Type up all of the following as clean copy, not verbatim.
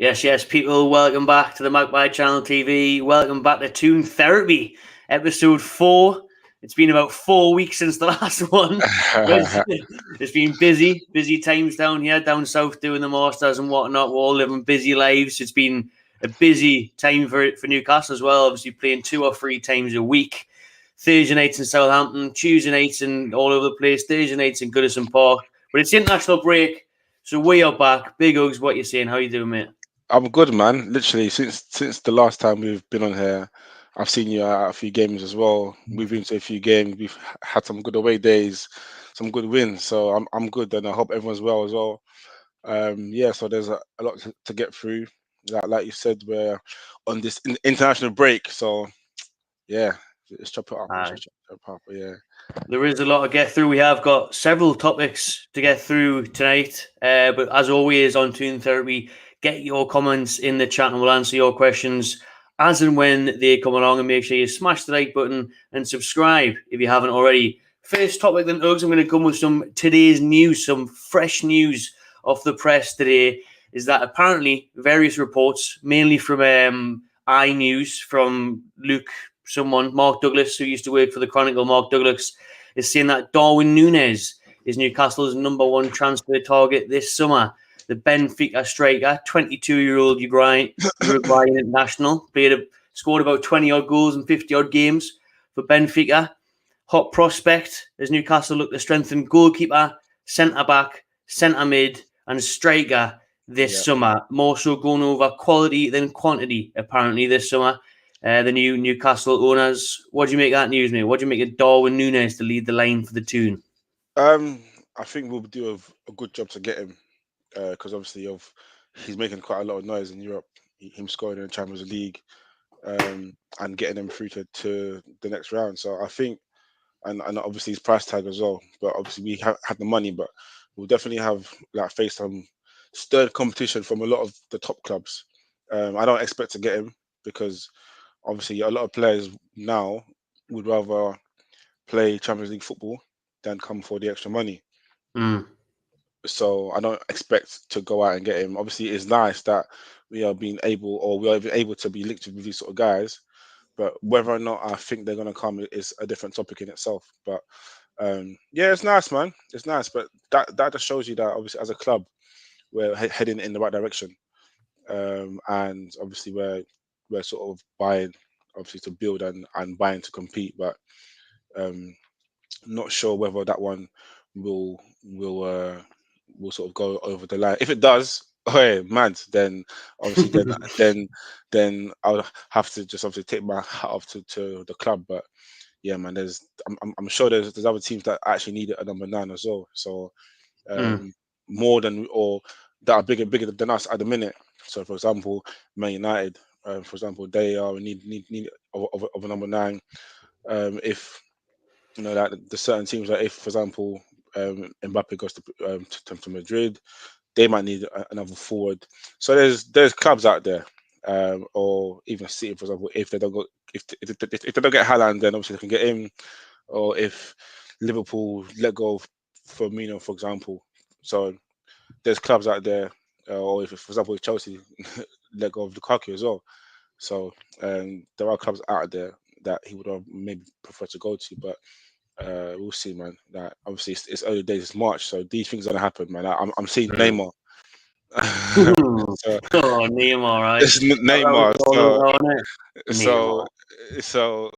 Yes, people, welcome back to the Magpie Channel TV. Welcome back to Toon Therapy, episode 4. It's been about 4 weeks since the last one. It's been busy times down here, down south, doing the Masters and whatnot. We're all living busy lives. It's been a busy time for Newcastle as well, obviously playing 2 or 3 times a week. Thursday nights in Southampton, Tuesday nights and all over the place, Thursday nights in Goodison Park. But it's international break, so we are back. Big hugs, what you saying? How you doing, mate? I'm good, man. Literally, since the last time we've been on here, I've seen you at a few games as well. We've been to a few games. We've had some good away days, some good wins. So I'm good, and I hope everyone's well as well. So there's a lot to get through. Like you said, we're on this international break. So yeah, let's chop it up. Yeah. There is a lot to get through. We have got several topics to get through tonight. But as always on Toon Therapy, get your comments in the chat and we'll answer your questions as and when they come along. And make sure you smash the like button and subscribe if you haven't already. First topic then, Uggs, I'm going to come with some today's news, some fresh news off the press today, is that apparently various reports, mainly from iNews, from Mark Douglas, who used to work for the Chronicle, Mark Douglas, is saying that Darwin Nunez is Newcastle's #1 transfer target this summer. The Benfica striker, 22-year-old Uruguayan international, scored about 20-odd goals in 50-odd games for Benfica. Hot prospect as Newcastle look to strengthen goalkeeper, centre-back, centre-mid and striker this summer. More so going over quality than quantity, apparently, this summer. The new Newcastle owners. What do you make of that news, mate? What do you make of Darwin Nunez to lead the line for the Toon? I think we'll do a good job to get him. Because obviously he's making quite a lot of noise in Europe, him scoring in the Champions League and getting them through to the next round. So I think, and obviously his price tag as well, but obviously we have had the money, but we'll definitely have faced some stern competition from a lot of the top clubs. I don't expect to get him because obviously a lot of players now would rather play Champions League football than come for the extra money. So I don't expect to go out and get him. Obviously, it's nice that we are able to be linked with these sort of guys, but whether or not I think they're going to come is a different topic in itself. But it's nice, man. It's nice, but that just shows you that obviously as a club we're heading in the right direction, and obviously we're sort of buying obviously to build and buying to compete, but not sure whether that one will sort of go over the line. If it does, then obviously then I would have to just obviously take my hat off to the club. But yeah, man, I'm sure there's other teams that actually need a number 9 as well. So more than or that are bigger than us at the minute. So for example, Man United, for example, they are in need of a number 9. If you know that the certain teams, like if for example Mbappe goes to Madrid, they might need another forward. So there's clubs out there, or even City, for example, if they don't get Haaland, then obviously they can get him. Or if Liverpool let go of Firmino, for example, so there's clubs out there, or if for example if Chelsea let go of Lukaku as well. So there are clubs out there that he would maybe prefer to go to, but. We'll see, man. That obviously it's early days, it's March, so these things are gonna happen, man. I'm seeing Neymar. Neymar, right? It's Neymar. So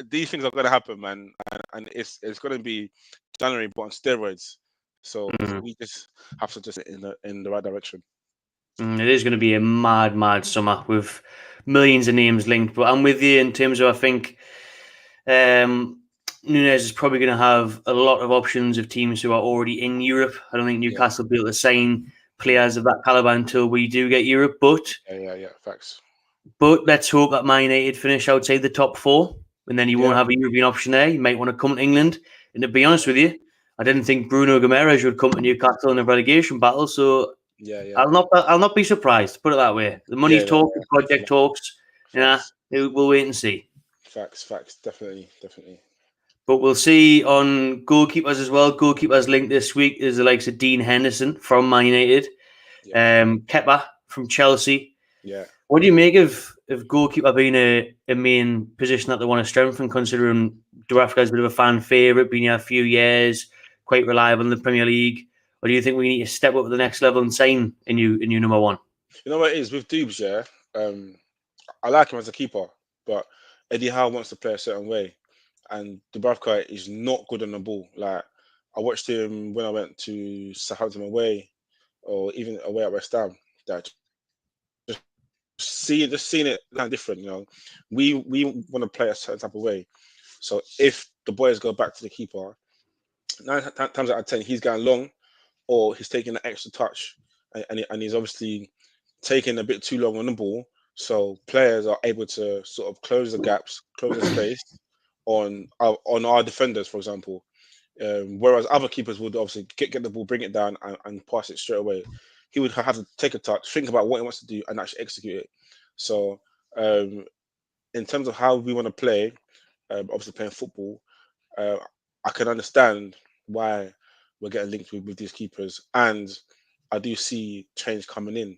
these things are gonna happen, man, and it's gonna be January, but on steroids. So we just have to just in the right direction. It is going to be a mad summer with millions of names linked. But I'm with you in terms of I think. Nunez is probably going to have a lot of options of teams who are already in Europe. I don't think Newcastle will be able to sign players of that caliber until we do get Europe. But facts. But let's hope that Man United finish outside the top 4, and then you won't have a European option there. You might want to come to England. And to be honest with you, I didn't think Bruno Guimaraes would come to Newcastle in a relegation battle. So I'll not be surprised. Put it that way. The money's talking, project talks. We'll wait and see. Facts, definitely. But we'll see on goalkeepers as well. Goalkeepers linked this week is the likes of Dean Henderson from Man United, Kepa from Chelsea. Yeah. What do you make of goalkeeper being a main position that they want to strengthen, considering Dubravka's a bit of a fan favourite, been here a few years, quite reliable in the Premier League? Or do you think we need to step up to the next level and sign a new number one? You know what it is with Dubes, yeah? I like him as a keeper, but Eddie Howe wants to play a certain way. And Dubravka is not good on the ball. Like, I watched him when I went to Southampton away, or even away at West Ham. That just seeing it kind of different, you know. We want to play a certain type of way. So if the boys go back to the keeper, 9 times out of 10, he's going long, or he's taking an extra touch, and he's obviously taking a bit too long on the ball. So players are able to sort of close the gaps, close the space on our defenders, for example. Whereas other keepers would obviously get the ball, bring it down, and pass it straight away. He would have to take a touch, think about what he wants to do, and actually execute it. So, in terms of how we want to play, obviously playing football, I can understand why we're getting linked with these keepers, and I do see change coming in.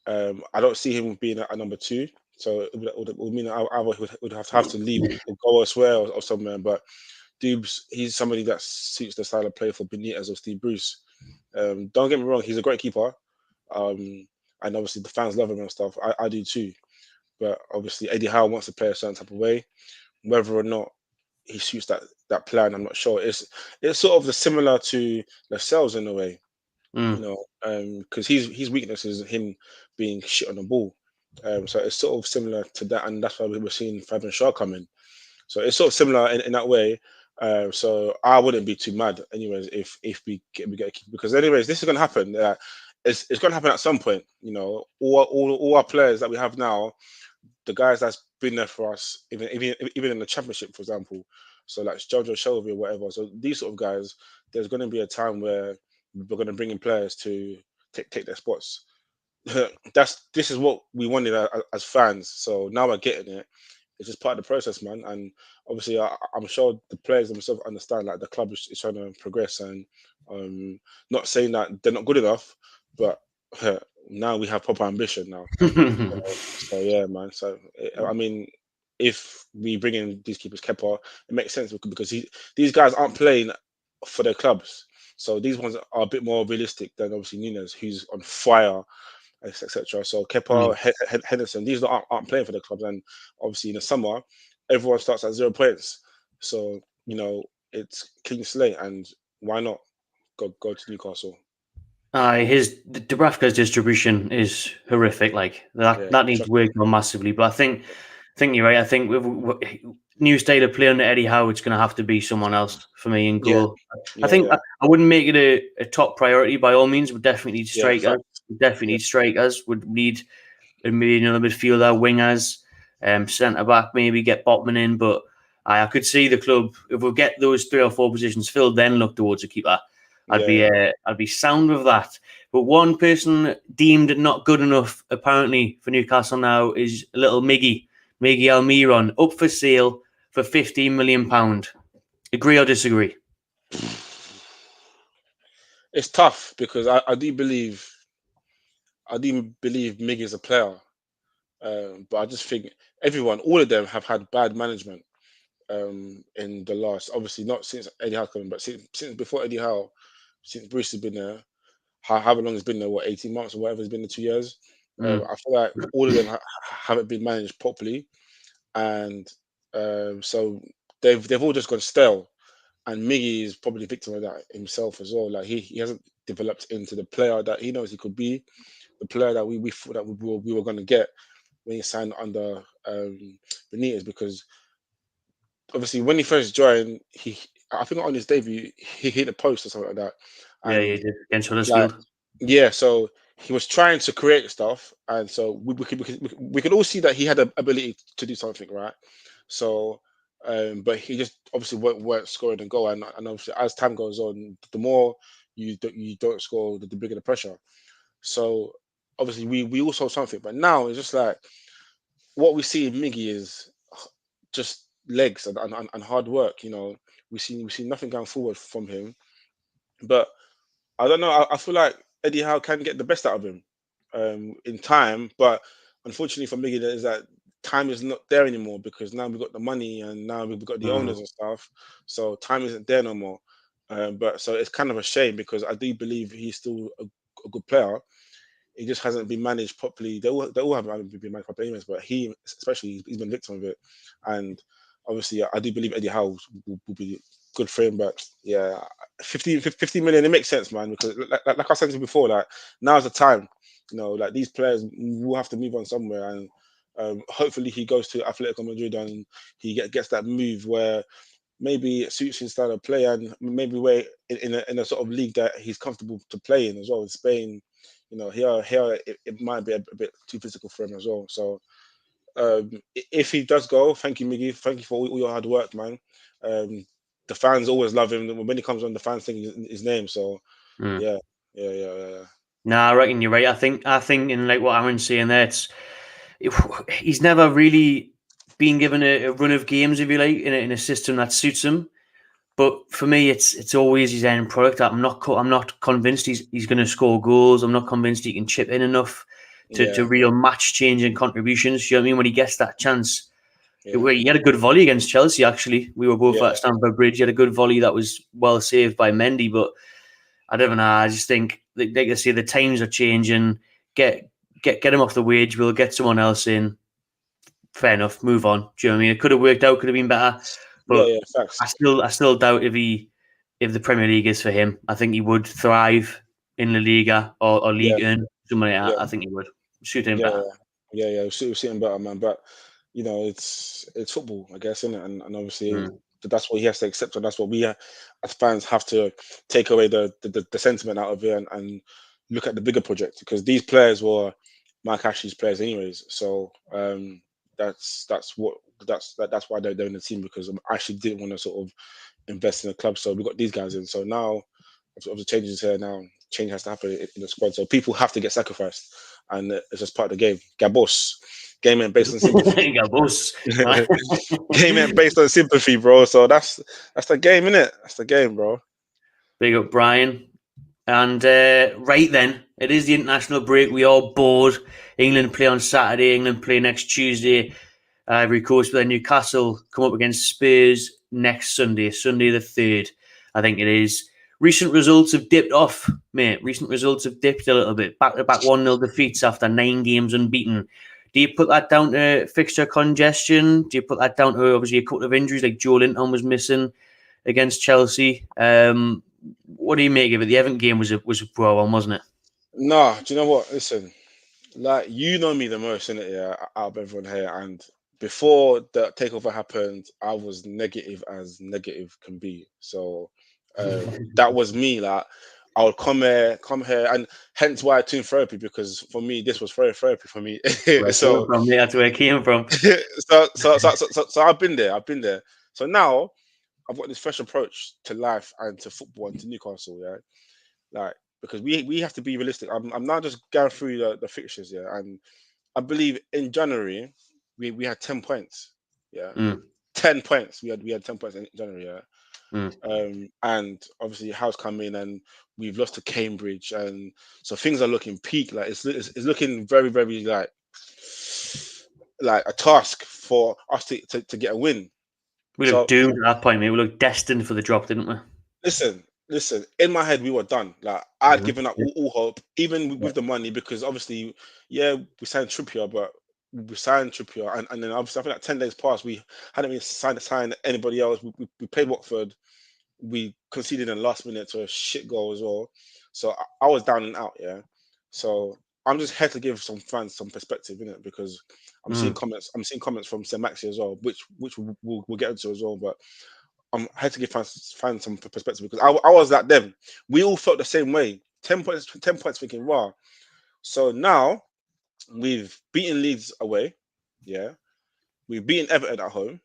I don't see him being a number two, so it would mean that either he would have to leave or go elsewhere or somewhere. But Dubes, he's somebody that suits the style of play for Benitez or Steve Bruce. Don't get me wrong, he's a great keeper, and obviously the fans love him and stuff. I do too, but obviously Eddie Howe wants to play a certain type of way. Whether or not he suits that plan, I'm not sure. It's sort of similar to Lascelles in a way, you know, because his weakness is him being shit on the ball. So it's sort of similar to that, and that's why we were seeing Fabian Shaw come in. So it's sort of similar in that way. So I wouldn't be too mad, anyways, if we get a keeper, because anyways, this is going to happen. It's going to happen at some point. You know, all our players that we have now, the guys that's been there for us, even in the championship, for example. So like Jojo Shelby or whatever. So these sort of guys, there's going to be a time where we're going to bring in players to take their spots. This is what we wanted as fans. So now we're getting it. It's just part of the process, man. And obviously, I'm sure the players themselves understand, like, the club is trying to progress, and not saying that they're not good enough, but now we have proper ambition now. So yeah, man. So I mean, if we bring in these keepers, Kepa, it makes sense because these guys aren't playing for their clubs. So these ones are a bit more realistic than obviously Nunez, who's on fire, etc. So Kepa, Henderson, these aren't playing for the clubs, and obviously in the summer, everyone starts at 0 points. So you know it's clean slate, and why not go to Newcastle? His Dubravka's distribution is horrific. Like that needs work on massively. But I think you're right. I think with new style of play under Eddie Howe, it's going to have to be someone else for me in goal. I think I wouldn't make it a top priority by all means. We definitely need strikers. We definitely need strikers. Would need maybe another midfielder, wingers, centre back, maybe get Botman in. But I could see the club, if we get those 3 or 4 positions filled, then look towards a keeper. I'd be sound with that. But one person deemed not good enough, apparently, for Newcastle now is little Miguel Almiron, up for sale for £15 million. Agree or disagree? It's tough because I do believe Mig is a player, but I just think all of them have had bad management in the last, obviously not since Eddie Howe coming, but since before Eddie Howe, since Bruce has been there. However long it's been there, 18 months or whatever it's been there, 2 years. I feel like all of them haven't been managed properly, and so they've all just gone stale. And Miggy is probably a victim of that himself as well. Like he hasn't developed into the player that he knows he could be, the player that we thought that we were going to get when he signed under Benitez. Because obviously when he first joined, I think on his debut he hit a post or something like that. And he did against Huddersfield. So he was trying to create stuff, and so we could all see that he had the ability to do something, right? So. But he just obviously weren't scoring a goal, and obviously as time goes on, the more you don't score, the bigger the pressure. So obviously we all saw something, but now it's just like what we see in Miggy is just legs and hard work. You know, we see nothing going forward from him. But I don't know. I feel like Eddie Howe can get the best out of him. in time, but unfortunately for Miggy, is that time is not there anymore because now we've got the money and now we've got the owners and stuff, so time isn't there no more. But so it's kind of a shame because I do believe he's still a good player. He just hasn't been managed properly. They all haven't been managed properly anyways, but he especially he's been victim of it. And obviously, I do believe Eddie Howe will be good for him. But yeah, 50 million, it makes sense, man. Because like I said to you before, like now's the time. Like these players will have to move on somewhere, and hopefully he goes to Atletico Madrid and he gets that move where maybe it suits his style of play, and maybe where in a sort of league that he's comfortable to play in as well. In Spain, here it might be a bit too physical for him as well. So if he does go, thank you, Miggy. Thank you for all your hard work, man. The fans always love him. When he comes on, the fans sing his name. So yeah. Nah, I reckon you're right. I think in like what Aaron's saying there, he's never really been given a run of games, if you like, in a system that suits him. But for me, it's always his end product. I'm not convinced he's going to score goals. I'm not convinced he can chip in enough to real match changing contributions. You know what I mean? When he gets that chance, he had a good volley against Chelsea. Actually, we were both at Stamford Bridge. He had a good volley that was well saved by Mendy. But I don't know. I just think, like I say, the times are changing. Get him off the wage. We'll get someone else in. Fair enough. Move on. Do you know what I mean? It could have worked out. Could have been better. But facts. I still doubt if the Premier League is for him. I think he would thrive in La Liga or League One, something like that. I think he would suit him better. We'll suit him better, man. But it's football, I guess, isn't it? And obviously that's what he has to accept, and that's what we as fans have to take away the sentiment out of it and look at the bigger project, because these players were Mike Ashley's players anyways. So that's why they're in the team, because Ashley didn't want to sort of invest in the club. So we got these guys in. So now of the changes here, now change has to happen in the squad. So people have to get sacrificed, and it's just part of the game. Gabos. Game ain't based on sympathy. Game ain't based on sympathy, bro. So that's the game, innit? That's the game, bro. Big up, Brian. And right then, it is the international break. We are bored. England play on Saturday. England play next Tuesday. Ivory Coast, but then Newcastle come up against Spurs next Sunday the 3rd, I think it is. Recent results have dipped off, mate. Recent results have dipped a little bit. Back-to-back 1-0 defeats after 9 games unbeaten. Do you put that down to fixture congestion? Do you put that down to obviously a couple of injuries, like Joe Linton was missing against Chelsea? What do you make of it? The Everton game was a poor one, wasn't it? No, do you know what? Listen, like, you know me the most, innit? Yeah, out of everyone here, and before the takeover happened, I was negative as negative can be. So that was me. Like, I would come here, and hence why Toon Therapy, because for me this was therapy for me. So that's where it came from. so I've been there. So now I've got this fresh approach to life and to football and to Newcastle. Yeah, like, because we have to be realistic. I'm now just going through the fixtures. Yeah, and I believe in January we had 10 points. Yeah. 10 points. We had 10 points in January, yeah. And obviously House come in and we've lost to Cambridge, and so things are looking peak. Like it's looking very, very like a task for us to get a win. We looked doomed at that point, mate. We looked destined for the drop, didn't we? Listen, in my head we were done. Like, I'd given up all hope, even with the money, because obviously, we signed Trippier, but we signed Trippier, and then obviously I think like 10 days passed, we hadn't even signed anybody else. We played Watford, we conceded in the last minute to a shit goal as well. So I was down and out, yeah. So I'm just here to give some fans some perspective in it, because I'm seeing comments from Saint-Maximin as well, which we'll get into as well. But I had to give fans some perspective, because I was like them. We all felt the same way. 10 points thinking, wow. So now we've beaten Leeds away, yeah. We've beaten Everton at home.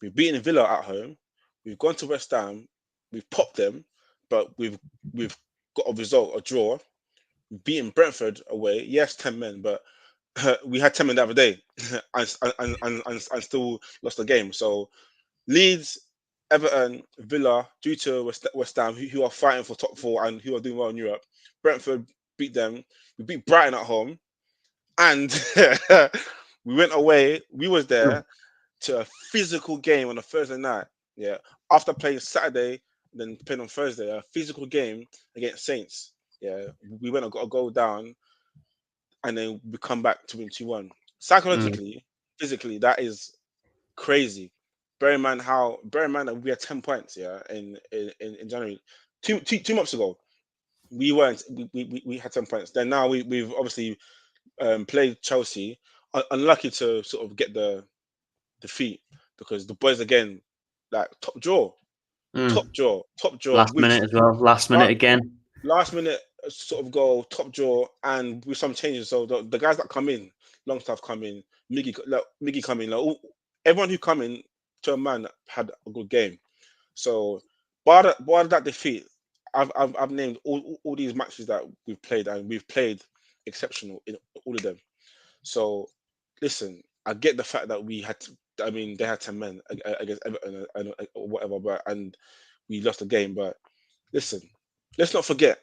We've beaten Villa at home. We've gone to West Ham. We've popped them, but we've got a result, a draw. We've beaten Brentford away. Yes, 10 men, but we had 10 men the other day and still lost the game. So Leeds, Everton, Villa, due to West Ham, who are fighting for top 4 and who are doing well in Europe. Brentford beat them. We beat Brighton at home, and we went away. We was there to a physical game on a Thursday night. Yeah, after playing Saturday, then playing on Thursday, a physical game against Saints. Yeah, we went and got a goal down, and then we come back to win 2-1. Psychologically, physically, that is crazy. Bear in mind that we had 10 points, yeah, in January. Two months ago, we weren't. We had 10 points. Then now we've obviously played Chelsea. Unlucky to sort of get the defeat because the boys again, like top draw. Last minute as well. Last minute again. Last minute sort of goal, top draw, and with some changes. So the guys that come in, Longstaff come in, Miggy come in, everyone who come in to a man had a good game. So bar that defeat, I've named all these matches that we've played, and we've played exceptional in all of them. So listen, I get the fact that we had they had 10 men against Everton and whatever, and we lost the game. But listen, let's not forget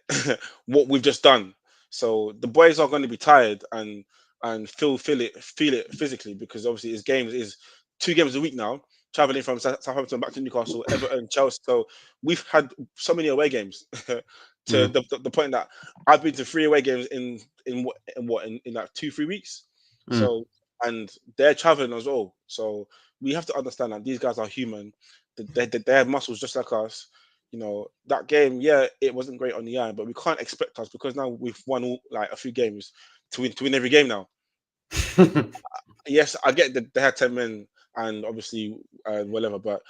what we've just done. So the boys are going to be tired and feel it physically, because obviously his games is 2 games a week now, traveling from Southampton back to Newcastle, Everton, Chelsea. So we've had so many away games to the point that I've been to 3 away games in like 2-3 weeks. So, and they're traveling as well. So we have to understand that these guys are human. They have muscles just like us. You know, that game, yeah, it wasn't great on the eye, but we can't expect us, because now we've won a few games, to win every game now. Yes, I get that they had 10 men and obviously whatever, but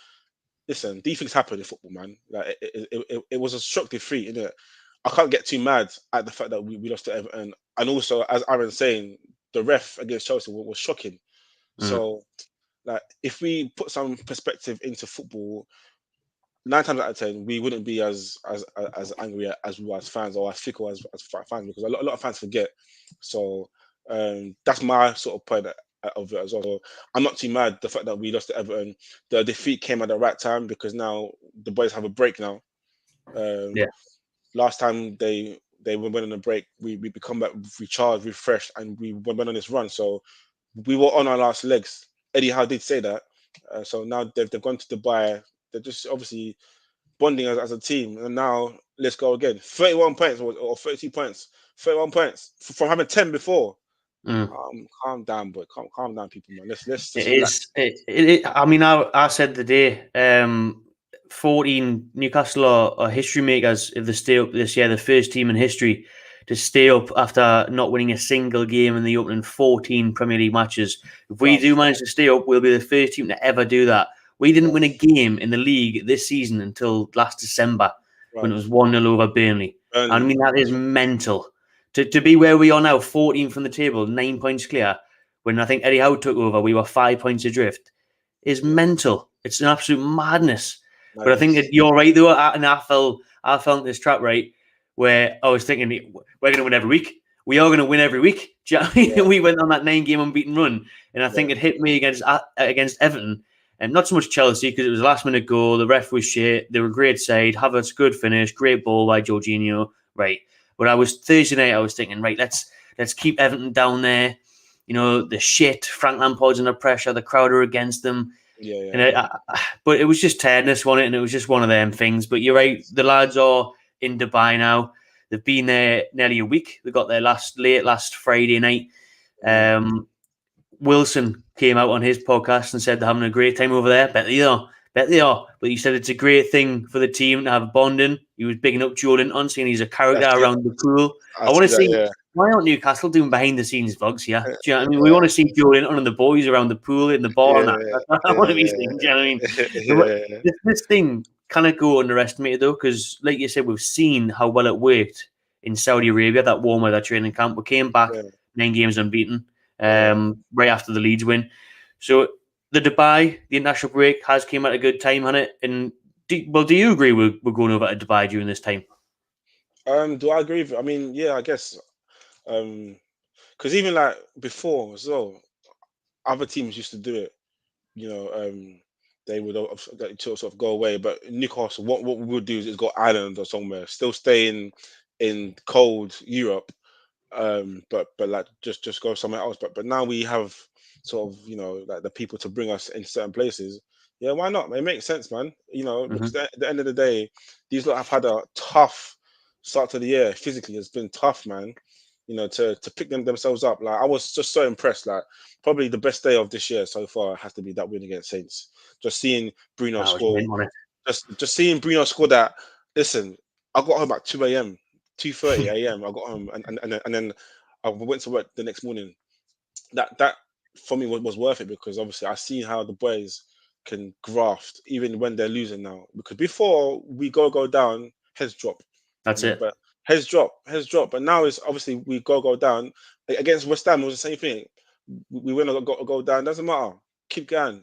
listen, these things happen in football, man. Like it was a shock defeat, innit? I can't get too mad at the fact that we lost to Everton, and also, as Aaron's saying, the ref against Chelsea was shocking. So, like, if we put some perspective into football, 9 times out of 10, we wouldn't be as angry as we were as fans, or as fickle as fans, because a lot of fans forget. So that's my sort of point of it as well. So I'm not too mad the fact that we lost to Everton. The defeat came at the right time, because now the boys have a break now. Last time they went on a break, we come back recharged, refreshed, and we went on this run. So we were on our last legs. Eddie Howe did say that. So now they've gone to Dubai. They're just obviously bonding as a team, and now let's go again. 31 points or 32 points. 31 points from having 10 before. Calm down, boy. Calm down, people, man. Let's just relax. I mean, I said the day, 14 Newcastle are history makers if they stay up this year. The first team in history to stay up after not winning a single game in the opening 14 Premier League matches. If we do manage to stay up, we'll be the first team to ever do that. We didn't win a game in the league this season until last December, when it was 1-0 over Burnley. And I mean, that is mental. To be where we are now, 14 from the table, 9 points clear, when I think Eddie Howe took over, we were 5 points adrift, is mental. It's an absolute madness. But I think that you're right, though, and I fell into this trap, right, where I was thinking, we're going to win every week. We are going to win every week. Do you know what I mean? We went on that 9-game unbeaten run, and I think it hit me against Everton. And not so much Chelsea, because it was a last-minute goal. The ref was shit. They were a great side. Havertz, good finish. Great ball by Jorginho. Right. But Thursday night, I was thinking, right, let's keep Everton down there. You know, the shit. Frank Lampard's under pressure. The crowd are against them. But it was just tiredness, wasn't it? And it was just one of them things. But you're right. The lads are in Dubai now. They've been there nearly a week. They got there last Friday night. Wilson came out on his podcast and said they're having a great time over there. Bet they are. But he said it's a great thing for the team to have bonding. He was bigging up Joe Linton, saying he's a character around the pool. I want to see, why aren't Newcastle doing behind the scenes vlogs here? Do you know what I mean? We want to see Joe Linton and the boys around the pool, in the bar, and that. I want to be seeing, do you know what I mean? This thing cannot go underestimated, though, because, like you said, we've seen how well it worked in Saudi Arabia, that warm weather training camp. We came back 9 games unbeaten. Right after the Leeds win. So the Dubai, the international break has came at a good time, hasn't it? And do you agree we're going over to Dubai during this time? Do I agree with it? I mean, yeah, I guess. Because even like before as well, other teams used to do it. You know, they would sort of go away. But Newcastle, what we would do is go Ireland or somewhere, still stay in cold Europe, but like just go somewhere else. But now we have sort of like the people to bring us in certain places. Yeah, why not? It makes sense, man. Because at the end of the day, these lot have had a tough start to the year. Physically, it's been tough, man. To pick themselves up. Like I was just so impressed. Like probably the best day of this year so far has to be that win against Saints. Just seeing Bruno That was score. mint on it. Just seeing Bruno score that. Listen, I got home at 2 a.m., 2:30 a.m. I got home and then I went to work the next morning. That for me was worth it because obviously I see how the boys can graft even when they're losing now. Because before we go down, heads drop. That's it. But heads drop. But now it's obviously we go down. Against West Ham, it was the same thing. We win or go down. Doesn't matter. Keep going.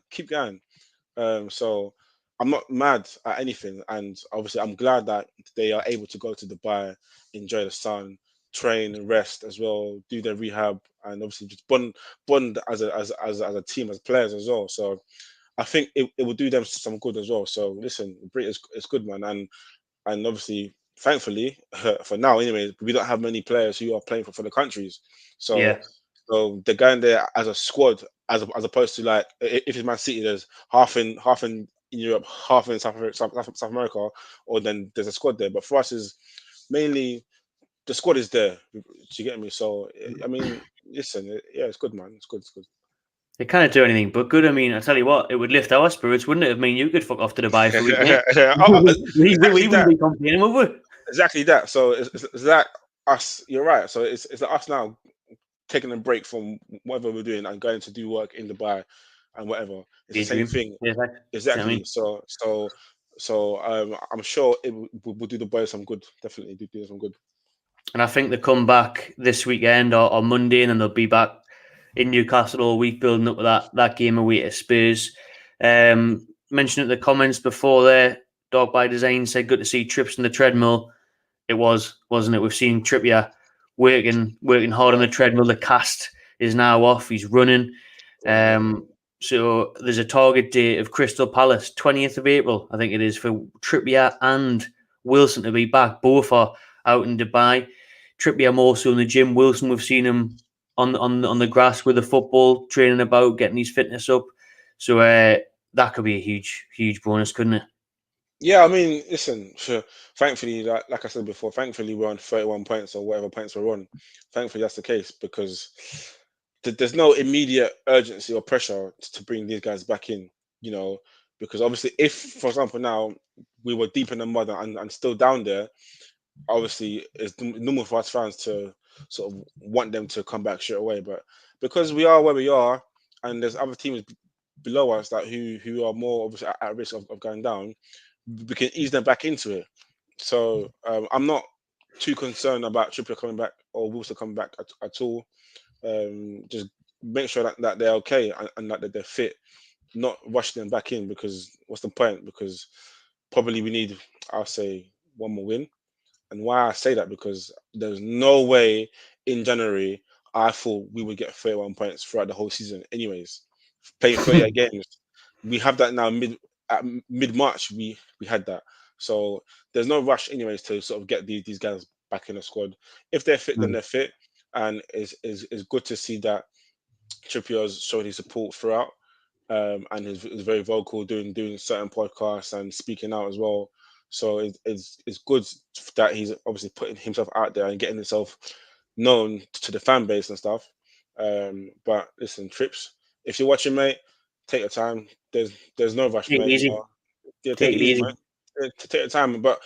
So I'm not mad at anything, and obviously I'm glad that they are able to go to Dubai, enjoy the sun, train and rest as well, do their rehab, and obviously just bond as a team, as players as well. So I think it will do them some good as well. So listen, it's good, man, and obviously, thankfully, for now, anyway, we don't have many players who are playing for the countries. So, Yeah. so they're going there as a squad, as opposed to like if it's Man City, there's half in Europe, half in South America, or then there's a squad there. But for us, is mainly the squad is there. Do you get me? So, I mean, listen, yeah, it's good, man. It's good. It's good. They can't do anything but good. I mean, I tell you what, it would lift our spirits, wouldn't it? I mean, you could fuck off to Dubai for a week, mate. We Exactly wouldn't that. be complaining, would we? Exactly that. So it's like us. You're right. So it's like us now taking a break from whatever we're doing and going to do work in Dubai and whatever. It's the same Daydream. thing. Yeah, exactly. See what I Exactly. mean? So I'm sure it will do the boys some good. Definitely do some good. And I think they come back this weekend or on Monday, and then they'll be back in Newcastle all week, building up with that game away to Spurs. Mentioned in the comments before there, Dog by Design said, "Good to see Trips in the treadmill." It was, wasn't it? We've seen Trippier working hard on the treadmill. The cast is now off. He's running. So there's a target date of Crystal Palace, 20th of April, I think it is, for Trippier and Wilson to be back. Both are out in Dubai. Trippier more so in the gym. Wilson, we've seen him on the grass with the football, training about, getting his fitness up. So that could be a huge bonus, couldn't it? Yeah, I mean, listen. Thankfully, like I said before, thankfully we're on 31 points or whatever points we're on. Thankfully, that's the case because there's no immediate urgency or pressure to bring these guys back in. Because obviously, if, for example, now we were deep in the mud and still down there, obviously it's normal for us fans to sort of want them to come back straight away. But because we are where we are, and there's other teams below us that who are more obviously at risk of going down, we can ease them back into it. So I'm not too concerned about Trippier coming back or Wilson coming back at all. Just make sure that they're okay and that they're fit. Not rush them back in because what's the point? Because probably we need, I'll say, one more win. And why I say that because there's no way in January I thought we would get 31 points throughout the whole season. Anyways, playing 38 games, we have that now mid March. We had that, so there's no rush anyways to sort of get these guys back in the squad. If they're fit, then they're fit, and is good to see that Trippier's showed his support throughout, and is very vocal, doing certain podcasts and speaking out as well. So it's good that he's obviously putting himself out there and getting himself known to the fan base and stuff. But listen, Trips, if you're watching, mate, take your time. There's no rush, Take it mate. easy. Yeah, take Take it it easy, easy. mate. Take your time, but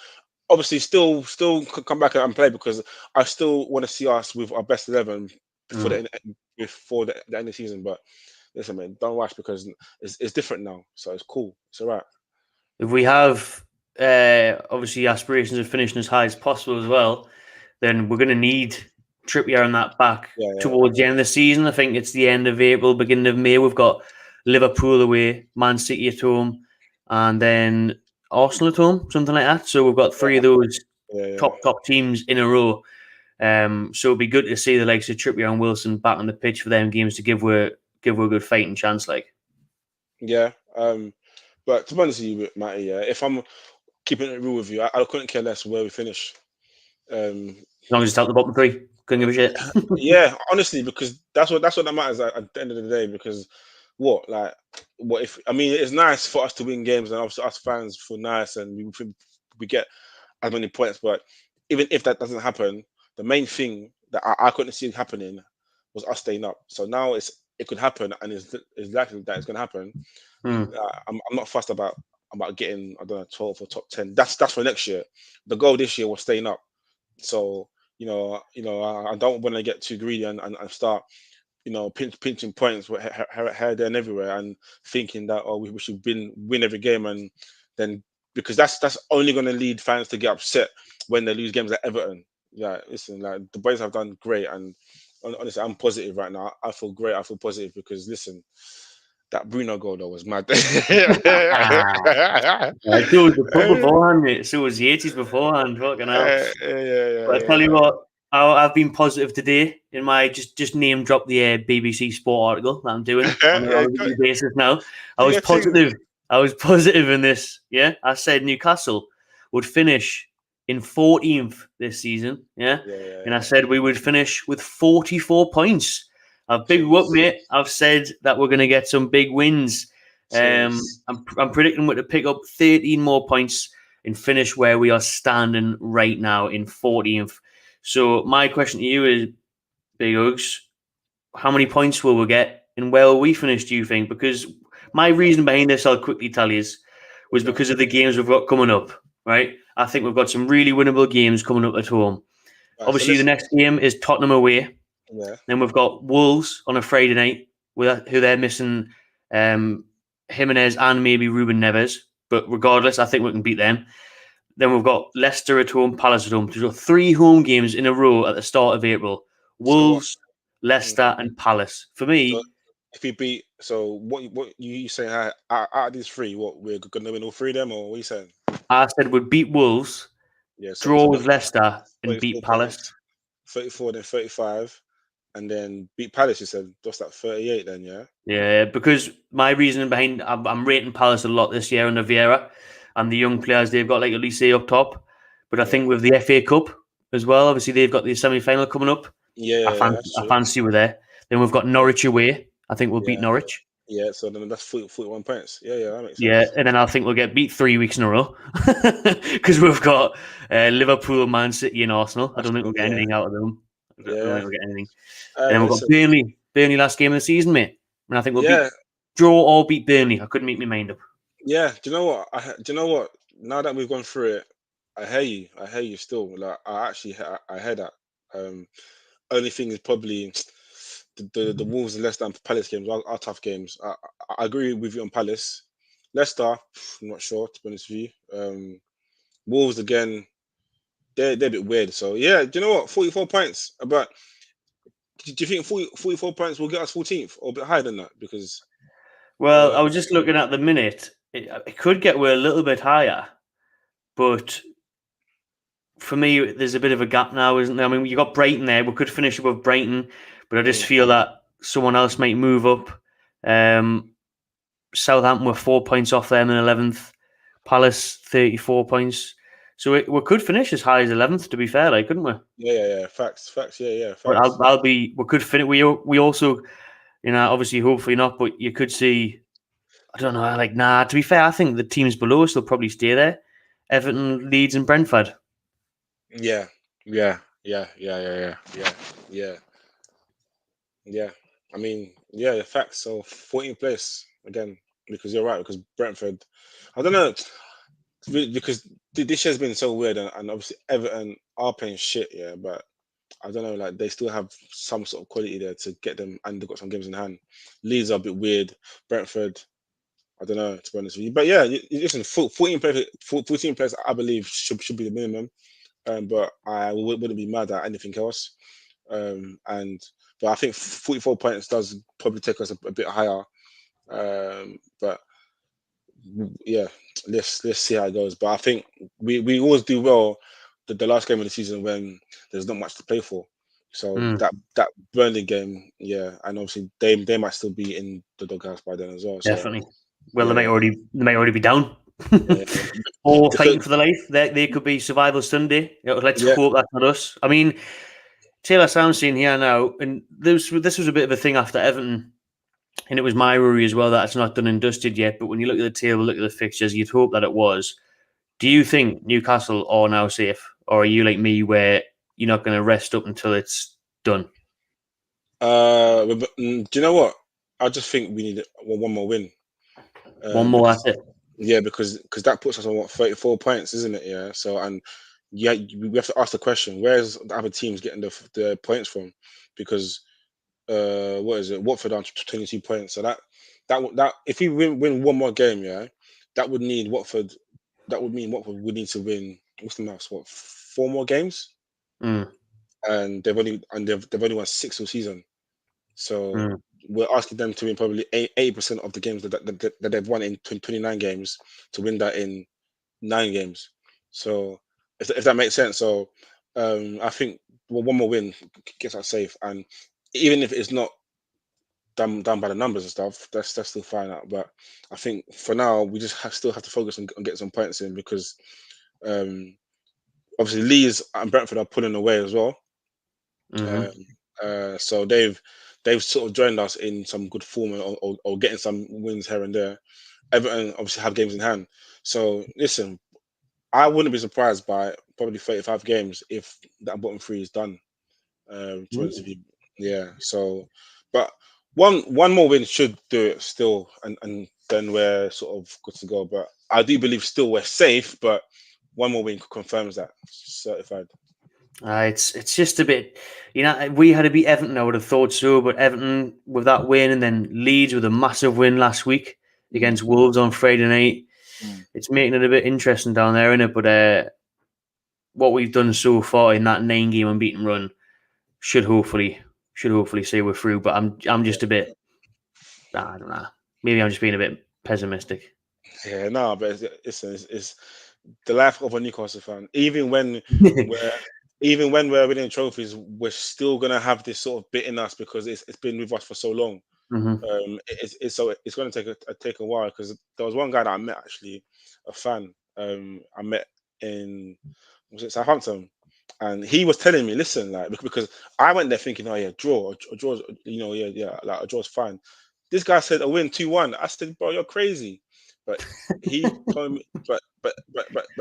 obviously still come back and play because I still want to see us with our best 11 before the end of the season. But listen, man, don't rush because it's different now, so it's cool. It's all right. If we have obviously aspirations of finishing as high as possible as well, then we're going to need Trippier on that back Yeah. towards the end of the season. I think it's the end of April, beginning of May. We've got Liverpool away, Man City at home, and then Arsenal at home, something like that. So we've got three of those Yeah. top teams in a row. So it'd be good to see the likes of Trippier and Wilson back on the pitch for them games to give her a good fighting chance. Like, Yeah. But to be honest with you, Matty, yeah, if I'm keeping it real with you, I couldn't care less where we finish. As long as it's out the bottom three, couldn't give a shit. Yeah, honestly, because that's what that matters at the end of the day. Because what if I mean it's nice for us to win games and obviously us fans feel nice and we get as many points, but even if that doesn't happen, the main thing that I couldn't see happening was us staying up. So now it could happen and it's likely that it's going to happen. I'm not fussed about getting, I don't know, 12 or top 10. That's for next year. The goal this year was staying up. So I don't want to get too greedy and start pinching points here, there, and everywhere, and thinking that we should win every game, and then because that's only going to lead fans to get upset when they lose games at Everton. Yeah, listen, like the boys have done great, and honestly, I'm positive right now. I feel great. I feel positive because listen, that Bruno goal though was mad. So was the pub beforehand, mate. So was the 80s beforehand. Fucking hell. But I tell you what, I've been positive today in my just name drop the BBC Sport article that I'm doing on a weekly basis now. I was positive in this. Yeah, I said Newcastle would finish in 14th this season. Yeah, and I said we would finish with 44 points. A big whoop, mate. I've said that we're going to get some big wins. I'm predicting we're to pick up 13 more points and finish where we are standing right now in 14th. So my question to you is, Big Hugs, how many points will we get and where will we finish, do you think? Because my reason behind this, I'll quickly tell you, was because of the games we've got coming up, right? I think we've got some really winnable games coming up at home. Obviously, the next game is Tottenham away. Yeah. Then we've got Wolves on a Friday night, who they're missing Jimenez and maybe Ruben Neves. But regardless, I think we can beat them. Then we've got Leicester at home, Palace at home. So 3 home games in a row at the start of April. Wolves, Leicester, and Palace. For me, so if we beat, what you saying? Out of these 3, what we're going to win all 3 of them, or what are you saying? I said we'd beat Wolves, draw with Leicester, and beat Palace. 34, then 35, and then beat Palace. You said just that 38, then Yeah, because my reasoning behind I'm rating Palace a lot this year under Vieira. And the young players they've got, like Elise up top. But I think with the FA Cup as well, obviously they've got the semi-final coming up. I fancy we're there. Then we've got Norwich away. I think we'll beat Norwich. Yeah, so then that's 41 points. Yeah, that makes sense. Yeah, and then I think we'll get beat 3 weeks in a row because we've got Liverpool, Man City, and Arsenal. I don't think we'll get anything out of them. I don't think we'll get anything. And then we've got Burnley last game of the season, mate. And I think we'll draw or beat Burnley. I couldn't make my mind up. Yeah, do you know what? Now that we've gone through it, I hear you still. Like I hear that. Only thing is probably the Wolves and Leicester and Palace games are tough games. I agree with you on Palace. Leicester, I'm not sure, to be honest with you. Wolves again, they're a bit weird. So yeah, do you know what? 44 points. But do you think 44 points will get us 14th or a bit higher than that? Because I was just looking at the minute. It could get we're a little bit higher, but for me, there's a bit of a gap now, isn't there? I mean, you got Brighton there. We could finish above Brighton, but I just feel that someone else might move up. Southampton were 4 points off them in 11th. Palace 34 points. So we could finish as high as 11th. To be fair, like, couldn't we? Yeah. Facts. Yeah. Facts. But we could finish. We also, obviously, hopefully not. But you could see. I don't know. To be fair, I think the teams below us will probably stay there. Everton, Leeds, and Brentford. Yeah. I mean, facts. So 14th place again, because you're right. Because Brentford, I don't know, because this year's been so weird, and obviously Everton are playing shit, but I don't know, like they still have some sort of quality there to get them, and they've got some games in hand. Leeds are a bit weird. Brentford, I don't know, to be honest with you. But yeah, listen, 14 players, I believe should be the minimum. But I wouldn't be mad at anything else. But I think 44 points does probably take us a bit higher. But yeah, let's see how it goes. But I think we always do well the last game of the season when there's not much to play for. So that Burnley game, and obviously they might still be in the doghouse by then as well. Definitely. So, well, they might already be down Or fighting for the life. They could be survival Sunday. Let's hope that's not us. I mean, Taylor Soundstein here now, and this was a bit of a thing after Everton, and it was my worry as well that it's not done and dusted yet. But when you look at the table, look at the fixtures, you'd hope that it was. Do you think Newcastle are now safe, or are you like me where you're not going to rest up until it's done? Do you know what? I just think we need one more win. One more, that's it. Yeah, because that puts us on 34 points, isn't it? Yeah. So we have to ask the question: where's the other teams getting the points from? Because what is it? Watford on 22 points. So that if we win one more game, yeah, that would mean Watford would need to win. What's the maths? What, 4 more games? And they've only won 6 all season. So we're asking them to win probably 80% of the games that they've won in 29 games to win that in 9 games. So if that makes sense, so I think one more win gets us safe, and even if it's not done by the numbers and stuff, that's still fine out. But I think for now we just still have to focus on getting some points in because obviously Leeds and Brentford are pulling away as well. So they've sort of joined us in some good form or getting some wins here and there. Everton obviously have games in hand. So listen, I wouldn't be surprised by probably 35 games if that bottom 3 is done. Yeah. So, but one more win should do it still, and then we're sort of good to go. But I do believe still we're safe, but one more win confirms that certified. It's just a bit, we had to beat Everton. I would have thought so, but Everton with that win, and then Leeds with a massive win last week against Wolves on Friday night. It's making it a bit interesting down there, isn't it? But what we've done so far in that 9-game unbeaten run should hopefully say we're through. But I'm just a bit, I don't know. Maybe I'm just being a bit pessimistic. Yeah, no, but it's the life of a Newcastle fan. Even when we're winning trophies, we're still gonna have this sort of bit in us because it's been with us for so long. It's going to take a while because there was one guy that I met, actually, a fan. I met in, was it Southampton, and he was telling me, listen, like, because I went there thinking, oh yeah, a draw's, like a draw's fine. This guy said a win 2-1. I said, bro, you're crazy. But he told me, but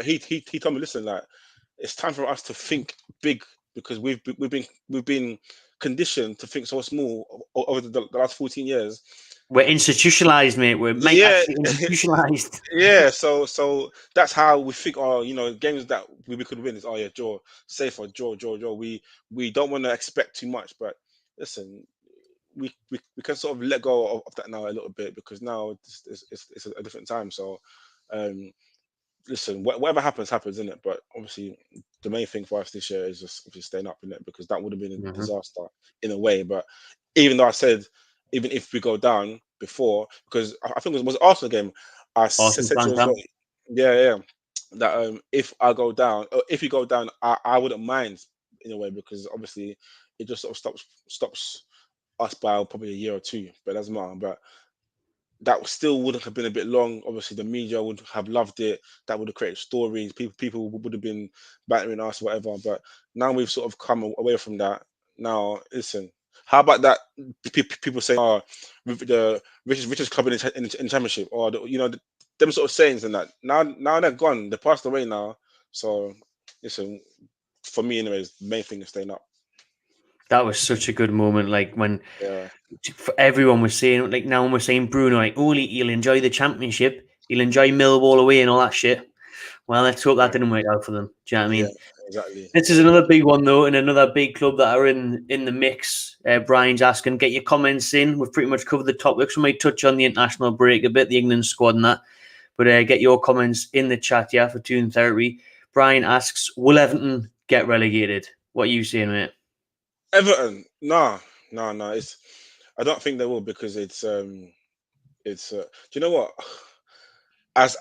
he told me, listen, like, it's time for us to think big because we've been conditioned to think so small over the last 14 years. We're institutionalized, mate. We're actually institutionalized. Yeah, so that's how we think. Oh, games that we could win is, oh yeah, draw, safe, or draw. We don't want to expect too much, but listen, we can sort of let go of that now a little bit because now it's a different time. So, listen, whatever happens, isn't it? But obviously, the main thing for us this year is just obviously staying up in it because that would have been a disaster in a way. But even though I said, even if we go down before, because I think it was Arsenal game, I said to you as well, that if I go down, or if you go down, I wouldn't mind in a way because obviously it just sort of stops us by probably a year or two, but it doesn't matter. But that still would have been a bit long. Obviously, the media would have loved it. That would have created stories. People would have been battering us, whatever. But now we've sort of come away from that. Now, listen, how about that? People say, "Oh, the richest club in the championship," or them sort of sayings and that. Now they're gone. They passed away now. So, listen, for me, anyways, the main thing is staying up. That was such a good moment. Like when Yeah. everyone was saying, like now when we're saying Bruno, like, he'll enjoy the championship, he'll enjoy Millwall away and all that shit. Well, let's hope that didn't work out for them. Do you know what I mean? Exactly. This is another big one though, and another big club that are in the mix. Brian's asking, get your comments in. We've pretty much covered the topics. We might touch on the international break a bit, the England squad and that. But get your comments in the chat, for Toon Therapy. Brian asks, will Everton get relegated? What are you saying, mate? Everton, no. I don't think they will because it's. Do you know what? As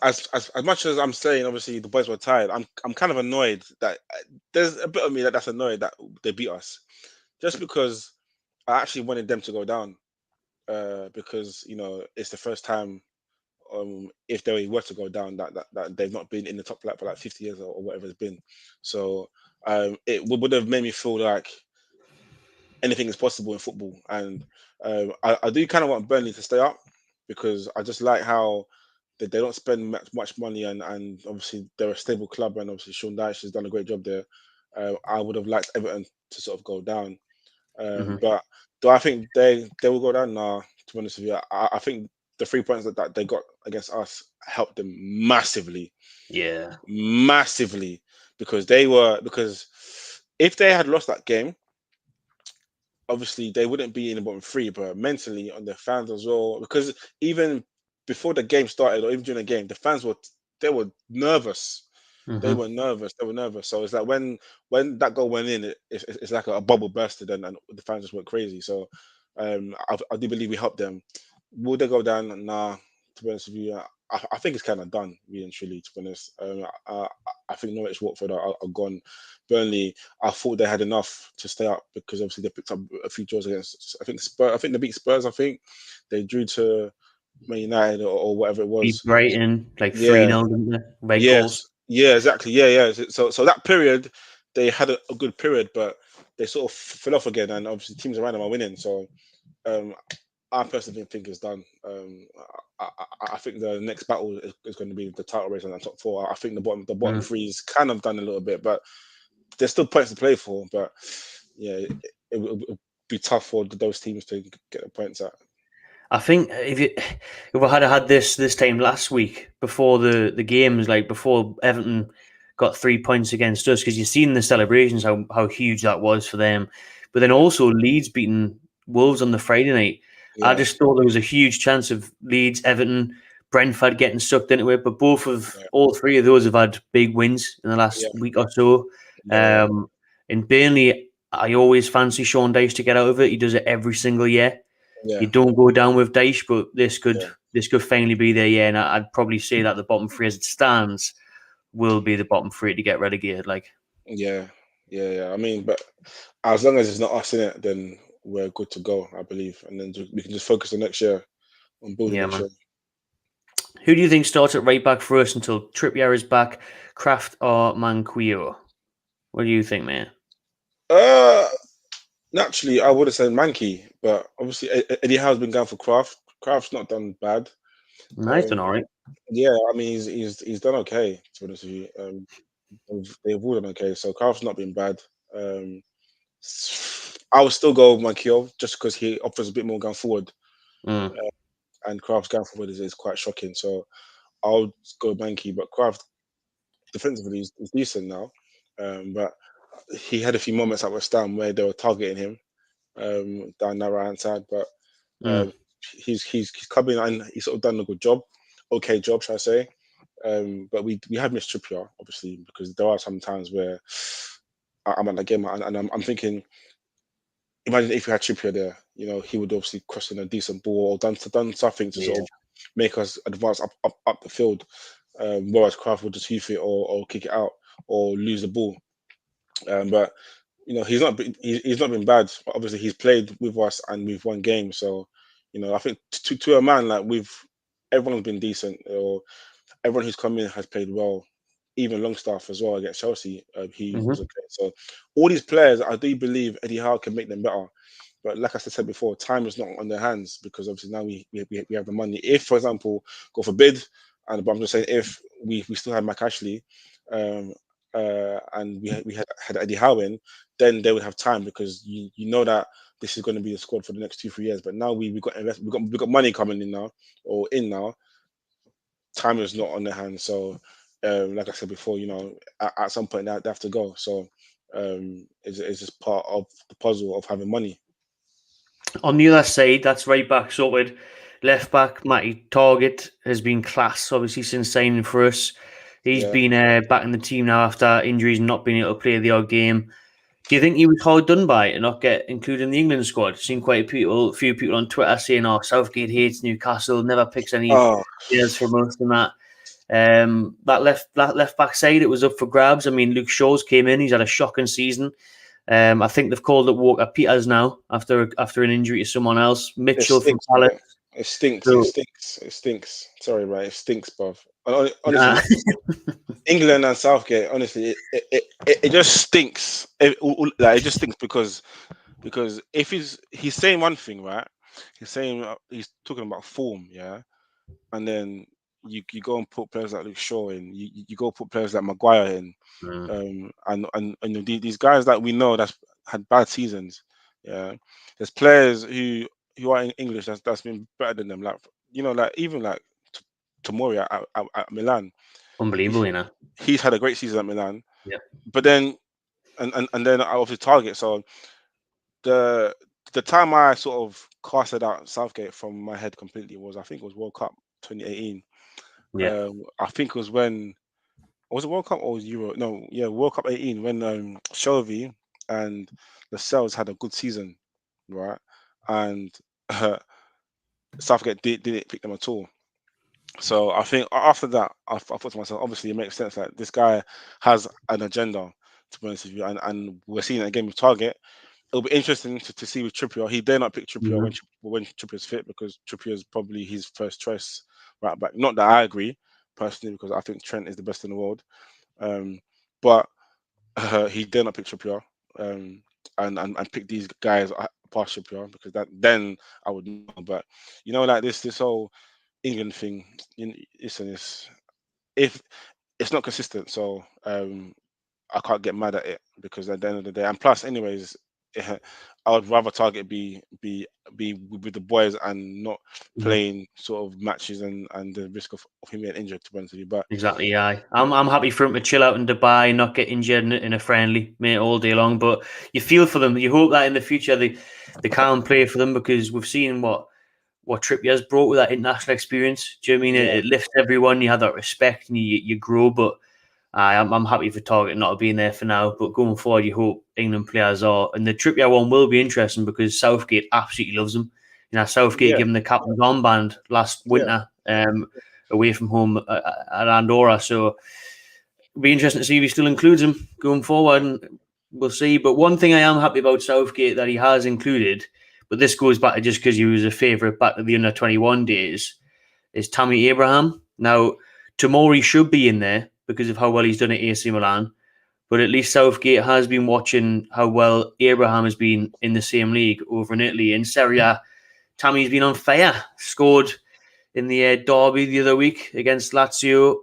much as I'm saying, obviously the boys were tired. I'm kind of annoyed that there's a bit of me that's annoyed that they beat us, just because I actually wanted them to go down, because it's the first time if they were to go down, that they've not been in the top flight for like 50 years or whatever it's been. So it would have made me feel like anything is possible in football, and I do kind of want Burnley to stay up because I just like how they don't spend much money, and obviously they're a stable club, and obviously Sean Dyche has done a great job there. I would have liked Everton to sort of go down, but do I think they will go down? Nah, to be honest with you, I think the 3 points that they got against us helped them massively. Yeah. Massively, because if they had lost that game, obviously they wouldn't be in the bottom three, but mentally on the fans as well, because even before the game started or even during the game, the fans were nervous. They were nervous. So it's like when that goal went in, it's like a bubble bursted, and the fans just went crazy. So I do believe we helped them. Will they go down? Nah, to be honest with you, I think it's kind of done, really and truly, to be honest. I think Norwich, Watford are gone. Burnley, I thought they had enough to stay up because obviously they picked up a few draws against, I think Spurs. I think they beat Spurs. I think they drew to Man United or whatever it was. Beat Brighton like 3-0, didn't they? By Yes. goals. Yeah, exactly. Yeah. So that period, they had a good period, but they sort of fell off again, and obviously teams around them are winning. So I personally think it's done. I think the next battle is going to be the title race on the top four. I think the bottom three is kind of done a little bit, but there's still points to play for. But yeah, it would be tough for those teams to get the points at. I think if I had this time last week before the games, like before Everton got 3 points against us, because you've seen the celebrations how huge that was for them, but then also Leeds beating Wolves on the Friday night. Yeah. I just thought there was a huge chance of Leeds, Everton, Brentford getting sucked into it, but all three of those have had big wins in the last week or so. In Burnley, I always fancy Sean Dyche to get out of it. He does it every single year. Yeah. You don't go down with Dyche, but this could finally be their year, and I'd probably say that the bottom three as it stands will be the bottom three to get relegated. Yeah. I mean, but as long as it's not us in it, then we're good to go, I believe, and then we can just focus on next year on building next year. Who do you think starts at right back for us until Trippier is back, Kraft or Manquillo? What do you think, man? Naturally, I would have said Mankey, but obviously Eddie Howe's been going for Kraft. Kraft's not done bad. Nice, done all right. Yeah, I mean he's done okay. To be honest with you, they've all done okay. So Kraft's not been bad. I would still go with Manquillo just because he offers a bit more going forward, and Kraft's going forward is quite shocking. So I'll go Mankey, but Kraft defensively is decent now, but he had a few moments at West Ham where they were targeting him down that right hand side, but he's come in and he's sort of done a good job, okay job, shall I say? But we have missed Trippier obviously, because there are some times where I'm at the game and I'm thinking, imagine if we had Trippier there, he would obviously cross in a decent ball or done something to sort of make us advance up the field, whereas Kraft would just hoof it or kick it out or lose the ball. But he's not been bad. Obviously, he's played with us and we've won games. So, I think to a man like everyone's been decent, or everyone who's come in has played well. Even Longstaff as well against Chelsea, he was okay. So, all these players, I do believe Eddie Howe can make them better. But like I said before, time is not on their hands because obviously now we have the money. If, for example, God forbid, but I'm just saying, if we still had Mac Ashley, and we had Eddie Howe in, then they would have time because you know that this is going to be the squad for the next 2-3 years. But now we got money coming in now. Time is not on their hands. So, like I said before, at some point they have to go. So, it's just part of the puzzle of having money. On the other side, that's right back sorted. Left back, Matty Target has been class, obviously, since signing for us. He's been back in the team now after injuries and not being able to play the odd game. Do you think he was hard done by to not get included in the England squad? I've seen quite a few people on Twitter saying, Southgate hates Newcastle, never picks any players from us and that. That left back side, it was up for grabs. I mean, Luke Shaw's came in. He's had a shocking season. I think they've called it Walker Peters now after an injury to someone else. Mitchell from Palace. It stinks. So, It stinks. It stinks. Sorry, man. It stinks, bruv. nah. Honestly, England and Southgate. Honestly, it just stinks. Like it just stinks because if he's saying one thing, right? He's saying he's talking about form, yeah, and then you go and put players like Luke Shaw in. You go put players like Maguire in, and these guys that we know that's had bad seasons. Yeah, there's players who are in English that's been better than them. Like like even like Tomori at Milan. He's Unbelievable, you know. he's had a great season at Milan, Yeah. but then and then out of the target. So the the time I sort of casted out Southgate from my head completely was I think it was World Cup 2018. Yeah. I think it was when was it World Cup or was it Euro? No, yeah, World Cup 18 when Shelby and the Cells had a good season, right? And Southgate didn't pick them at all. So I think after that, I thought to myself, obviously it makes sense that this guy has an agenda, to be honest with you, and we're seeing it again with Target. It'll be interesting to see with Trippier. He dare not pick Trippier Mhm. when Trippier's fit because Trippier is probably his first choice right back. Not that I agree personally because I think Trent is the best in the world, but he dare not pick Trippier and pick these guys past Trippier because then I would know. But like this whole England thing, listen, if it's not consistent, so I can't get mad at it because at the end of the day, and plus, anyways, I would rather Target be with the boys and not Mhm. playing sort of matches and the risk of him getting injured, to be honest with you. But Exactly, yeah. I'm happy for him to chill out in Dubai, not get injured in a friendly, mate, all day long. But you feel for them. You hope that in the future they can play for them because we've seen what Trippier's brought with that international experience. Do you know what I mean? yeah, It lifts everyone. You have that respect and you grow. But I'm happy for Target not being there for now. But going forward, you hope England players are. And the Trippier one will be interesting because Southgate absolutely loves him. Southgate yeah, gave him the captain's armband last yeah, winter away from home at Andorra. So it'll be interesting to see if he still includes him going forward. And we'll see. But one thing I am happy about Southgate that he has included, but this goes back to just because he was a favourite back to the under 21 days, is Tammy Abraham. Now, Tomori should be in there because of how well he's done at AC Milan. But at least Southgate has been watching how well Abraham has been in the same league over in Italy. In Serie A, Tammy's been on fire. Scored in the derby the other week against Lazio.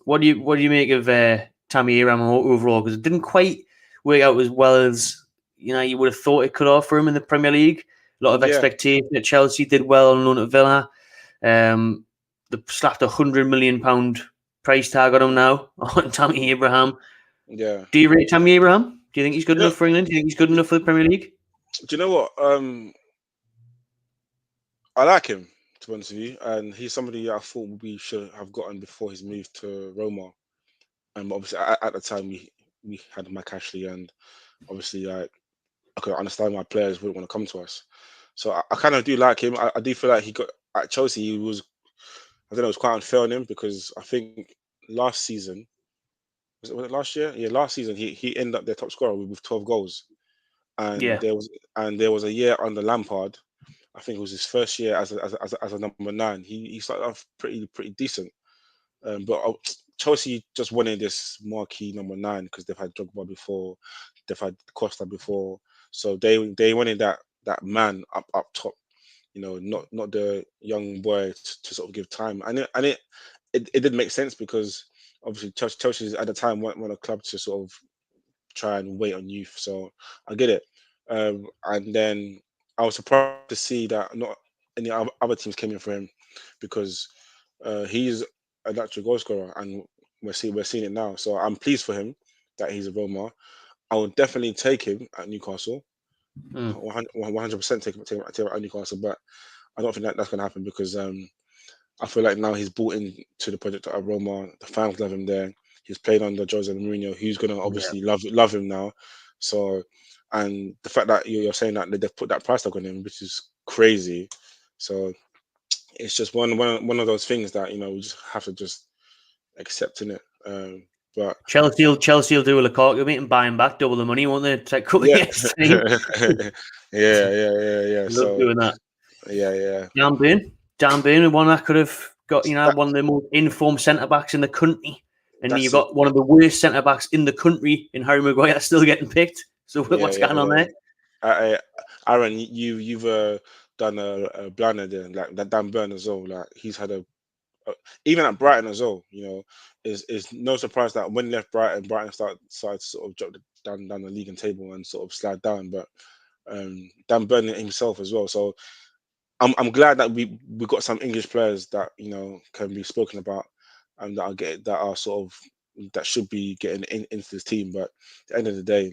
What do you make of Tammy Abraham overall? Because it didn't quite work out as well as you would have thought it could have for him in the Premier League. A lot of yeah, expectation at Chelsea. Did well on loan at Villa. They slapped £100 million price tag on him now on Tammy Abraham. yeah. Do you rate Tammy Abraham? Do you think he's good You know, enough for England? Do you think he's good enough for the Premier League? do you know what? I like him, to be honest with you, and he's somebody I thought we should have gotten before his move to Roma. And obviously, at the time, we had Mike Ashley, and obviously, I could understand why players wouldn't want to come to us. So I kind of do like him. I do feel like he got at Chelsea. He was, I don't know, it was quite unfair on him because I think last season was it last year? Yeah, last season he ended up their top scorer with 12 goals, and Yeah. there was a year under Lampard. I think it was his first year as a number 9. He started off pretty decent. But Chelsea just wanted this marquee number 9 because they've had Drogba before, they've had Costa before, so they wanted that man up top, not the young boy to sort of give time, and it did make sense because obviously Chelsea at the time weren't a club to sort of try and wait on youth, so I get it. And then I was surprised to see that not any other teams came in for him because he's a natural goal scorer, and we're seeing it now. So I'm pleased for him that he's a Roma. I would definitely take him at Newcastle. Mm. 100% take him at Newcastle, but I don't think that's going to happen because I feel like now he's bought into the project at Roma. The fans love him there. He's played under Jose Mourinho, who's going to Yeah. obviously love him now. So, and the fact that you're saying that they've put that price tag on him, which is crazy. So it's just one of those things that we just have to just accept in it. But Chelsea will do a Lukaku mate and buy him back double the money, won't they? Take a couple of yeah, years time. yeah. Love So doing that. yeah. Yeah, I'm doing. Dan Burn, one that could have got, you know, That- one of the most informed centre backs in the country, and you've that's it. got one of the worst centre backs in the country in Harry Maguire still getting picked. So Yeah, what's going on there? Aaron, you've done a blinder there, like that Dan Burn as well. Like he's had even at Brighton as well. You know, is no surprise that when he left Brighton started to sort of drop down the league and table and sort of slide down. But Dan Burn himself as well. So I'm glad that we got some English players that can be spoken about and that are sort of that should be getting into this team. But at the end of the day,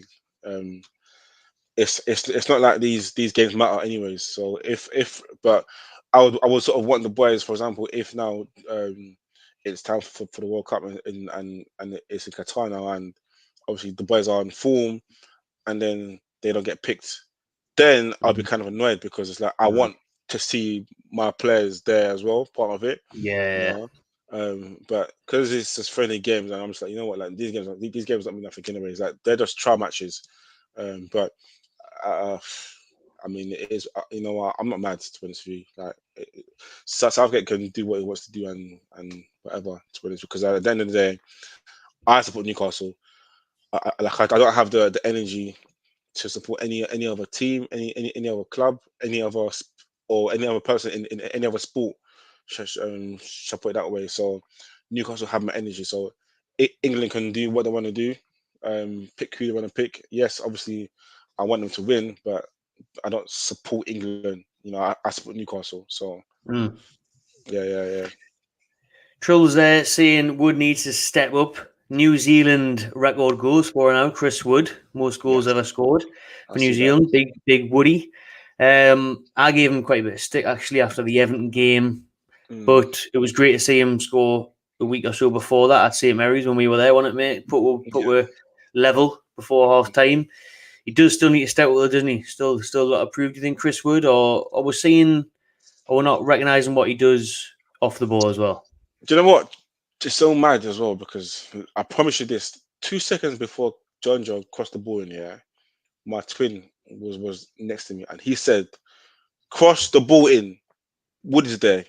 it's not like these games matter anyways. So but I would sort of want the boys, for example, if now it's time for the World Cup and it's in Qatar now, and obviously the boys are on form, and then they don't get picked, then I'll be kind of annoyed because it's like I want to see my players there as well, part of it. Yeah. But because it's just friendly games, and I'm just like, you know what, like these games don't mean nothing anyways. Like they're just trial matches. But I mean, it is. You know what? I'm not mad, to be honest with you. Like, Southgate can do what he wants to do and whatever, to be honest. Because at the end of the day, I support Newcastle. I don't have the energy to support any other team, any other club, or any other person in any other sport. Shall put it that way. So Newcastle have my energy. So England can do what they want to do. Pick who they want to pick. Yes, obviously, I want them to win, but I don't support England. You know, I support Newcastle. So yeah. Trulls there saying Wood needs to step up. New Zealand record goal scorer now, Chris Wood, most goals Yes, ever scored I for New see that. Zealand. Big Woody. I gave him quite a bit of stick actually after the Everton game, but it was great to see him score a week or so before that at St Mary's when we were there, wasn't it, mate? Put were level before half time. He does still need to step up, doesn't he? Still got to prove. Do you think Chris Wood, or we're seeing, or we're not recognising what he does off the ball as well? Do you know what? It's so mad as well because I promise you this: 2 seconds before John crossed the ball in here, my twin was next to me and he said, "Cross the ball in." Wood is there.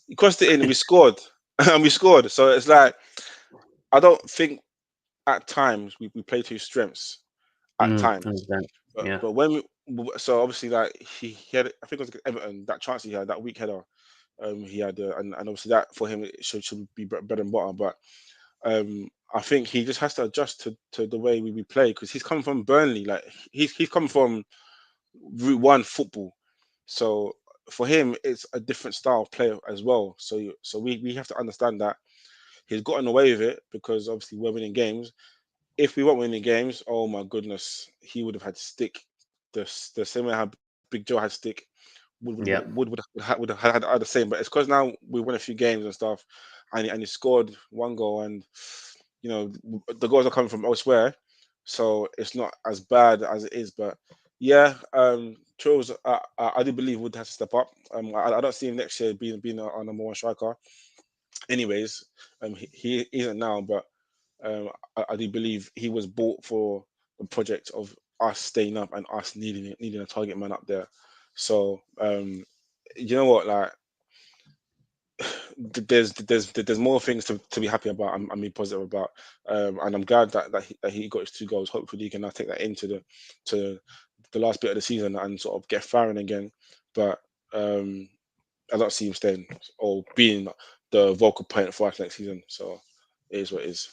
He crossed it in and we scored, and we scored. So it's like I don't think at times we play to his strengths at times, 100%. but Yeah. when so obviously like he had, I think it was against Everton, that chance he had, that weak header. He had, and obviously that for him it should be bread and butter. But I think he just has to adjust to the way we play because he's coming from Burnley. Like he's coming from Route One football, so for him it's a different style of play as well. So we have to understand that he's gotten away with it because obviously we're winning games. If we weren't winning games, oh my goodness, he would have had stick. The same way how Big Joe had stick, Yeah. would have had the same. But it's because now we won a few games and stuff, and he scored one goal, and the goals are coming from elsewhere, so it's not as bad as it is. But yeah, Trills, I do believe would have to step up. I don't see him next year being our number one striker. Anyways, he isn't now, but I do believe he was bought for the project of us staying up and us needing a target man up there. So you know what, like there's more things to be happy about and be positive about, and I'm glad that he got his 2 goals. Hopefully he can now take that into the last bit of the season and sort of get firing again. But I don't see him staying or being the vocal point for us next season. So it is what it is.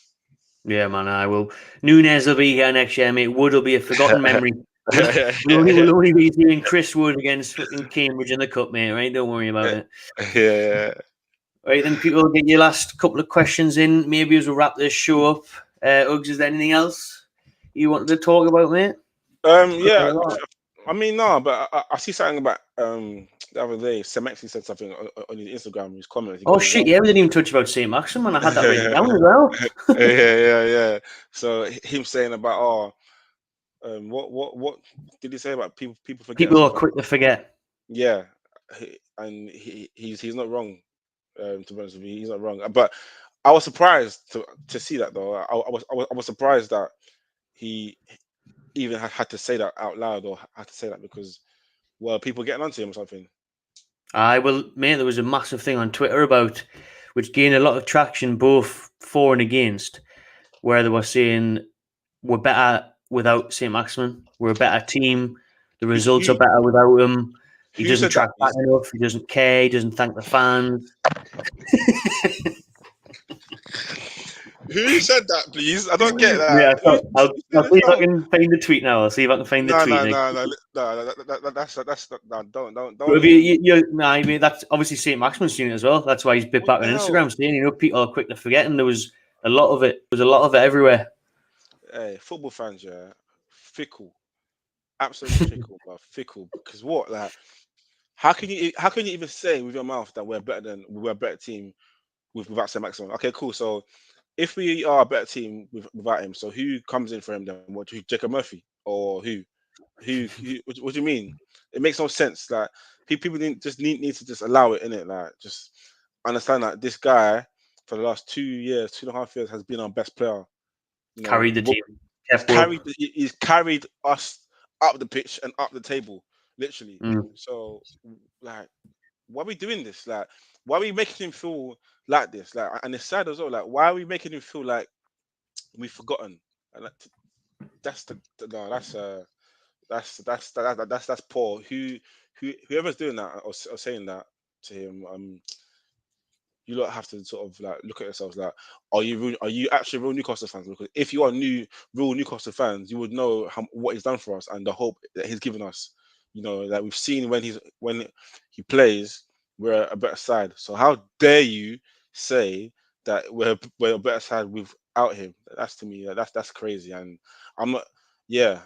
Yeah, man, I will. Nunez will be here next year, mate. Wood will be a forgotten memory. We'll only be seeing Chris Wood against fucking Cambridge in the cup, mate, right? Don't worry about it. Yeah. Right, then people get your last couple of questions in, maybe as we wrap this show up. Uggs, is there anything else you wanted to talk about, mate? Yeah. I mean, no, but I see something about the other day. Saint-Maximin said something on his Instagram. His comment. He Oh goes, shit, yeah, we didn't even touch about Saint-Maximin. I had that written down as well. yeah. So him saying about what did he say about people forget or People are something? quick to forget. Yeah, and he's not wrong. To be honest with you, he's not wrong. But I was surprised to see that though. I was surprised that he even had to say that out loud or had to say that because people getting onto him or something. Mate, there was a massive thing on Twitter about which gained a lot of traction both for and against, where they were saying we're better without Saint-Maximin. We're a better team. The Who, results who, are better without him. He who doesn't said that, track back please? enough. He doesn't care. He doesn't thank the fans. Who said that, please? I don't get Yeah, that. so I'll Who said see this if I out? can find the tweet now. I'll see if I can find the No, tweet. no, no, no, no. That's no. But Don't if even. I mean, that's obviously St. Maximin's doing it as well. That's why he's bit What back the on hell? Instagram saying, people are quick to forget, and there was a lot of it. There was a lot of it everywhere. Hey, football fans, yeah, fickle, absolutely fickle, but fickle. Because what, like, how can you even say with your mouth that we're a better team without Saint Maximin? Okay, cool. So if we are a better team without him, so who comes in for him then? What, who, Jacob Murphy or who? What do you mean? It makes no sense. Like people need to just allow it in it. Like just understand that this guy for the last 2 years, 2.5 years has been our best player. You know, Carried the team, kept up. he's carried us up the pitch and up the table, literally. Mm. So like, why are we doing this? Like, why are we making him feel like this? Like, and it's sad as well. Like, why are we making him feel like we've forgotten? And like, that's no, that's poor. Whoever's doing that or saying that to him, you lot have to sort of like look at yourselves like, are you actually real Newcastle fans? Because if you are real Newcastle fans, you would know what he's done for us and the hope that he's given us. You know, that we've seen when he plays, we're a better side. So how dare you say that we're a better side without him? That's to me, that's crazy. And I'm not, yeah.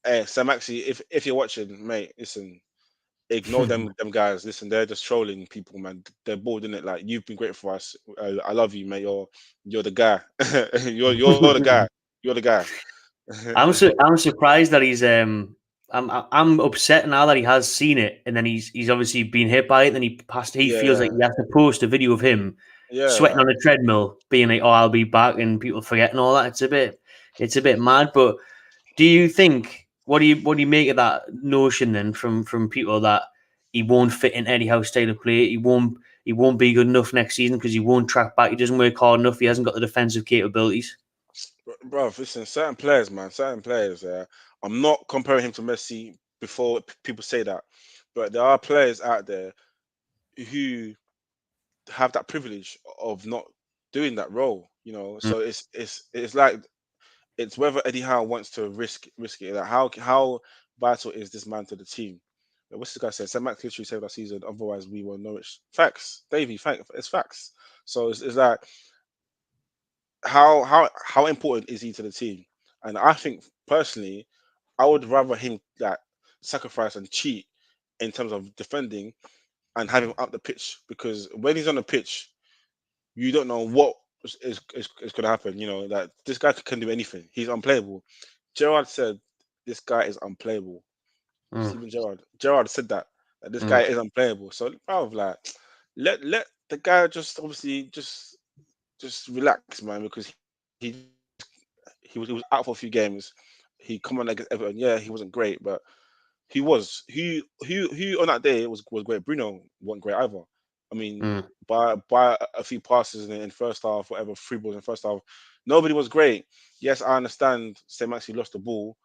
Hey, Sam, actually, if you're watching, mate, listen, ignore them guys. Listen, they're just trolling people, man. They're bored in it. Like you've been great for us. I love you, mate. You're the guy. you're the guy. You're the guy. I'm surprised that he's I'm upset now that he has seen it, and then he's obviously been hit by it. Then he feels like Yeah, he has to post a video of him yeah. sweating Like on a treadmill, being like, "Oh, I'll be back," and people forgetting all that. It's a bit mad. But do you think what do you make of that notion then from people that he won't fit in Eddie Howe's style of play? He won't be good enough next season because he won't track back. He doesn't work hard enough. He hasn't got the defensive capabilities. bro, listen, certain players, man, certain players. I'm not comparing him to Messi before people say that, but there are players out there who have that privilege of not doing that role. You know, Mm, so it's like it's whether Eddie Howe wants to risk it. Like how vital is this man to the team? Like, what's this guy said? St. Max literally saved our season. Otherwise, we were Norwich. Facts, Davey. It's facts. So it's like how important is he to the team? And I think personally, I would rather him like sacrifice and cheat in terms of defending and have him up the pitch because when he's on the pitch, you don't know what is going to happen. You know that this guy can do anything. He's unplayable. Gerard said this guy is unplayable. mm, Steven Gerrard. Gerrard said that this guy mm, is unplayable. So, bro, like, let the guy just obviously just relax, man, because he was out for a few games. He come on against Everton. Yeah, he wasn't great, but he was. Who on that day was great. Bruno wasn't great either. I mean, mm. by a few passes in first half, whatever, free balls in first half, nobody was great. Yes, I understand. Sam actually lost the ball,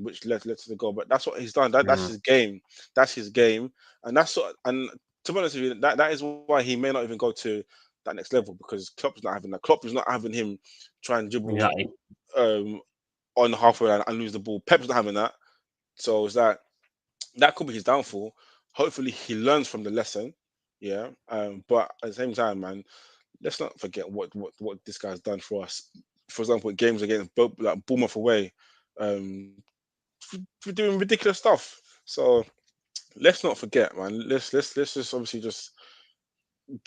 which led to the goal. But that's what he's done. That's Mm, his game. That's his game, and that's what. And to be honest with you, that is why he may not even go to that next level because Klopp's not having that. Klopp is not having him try and dribble exactly. um, on the halfway line and lose the ball. Pep's not having that. So it's that could be his downfall. Hopefully, he learns from the lesson. Yeah. But at the same time, man, let's not forget what this guy's done for us. For example, games against like Bournemouth away, um, for doing ridiculous stuff. So let's not forget, man. Let's just obviously just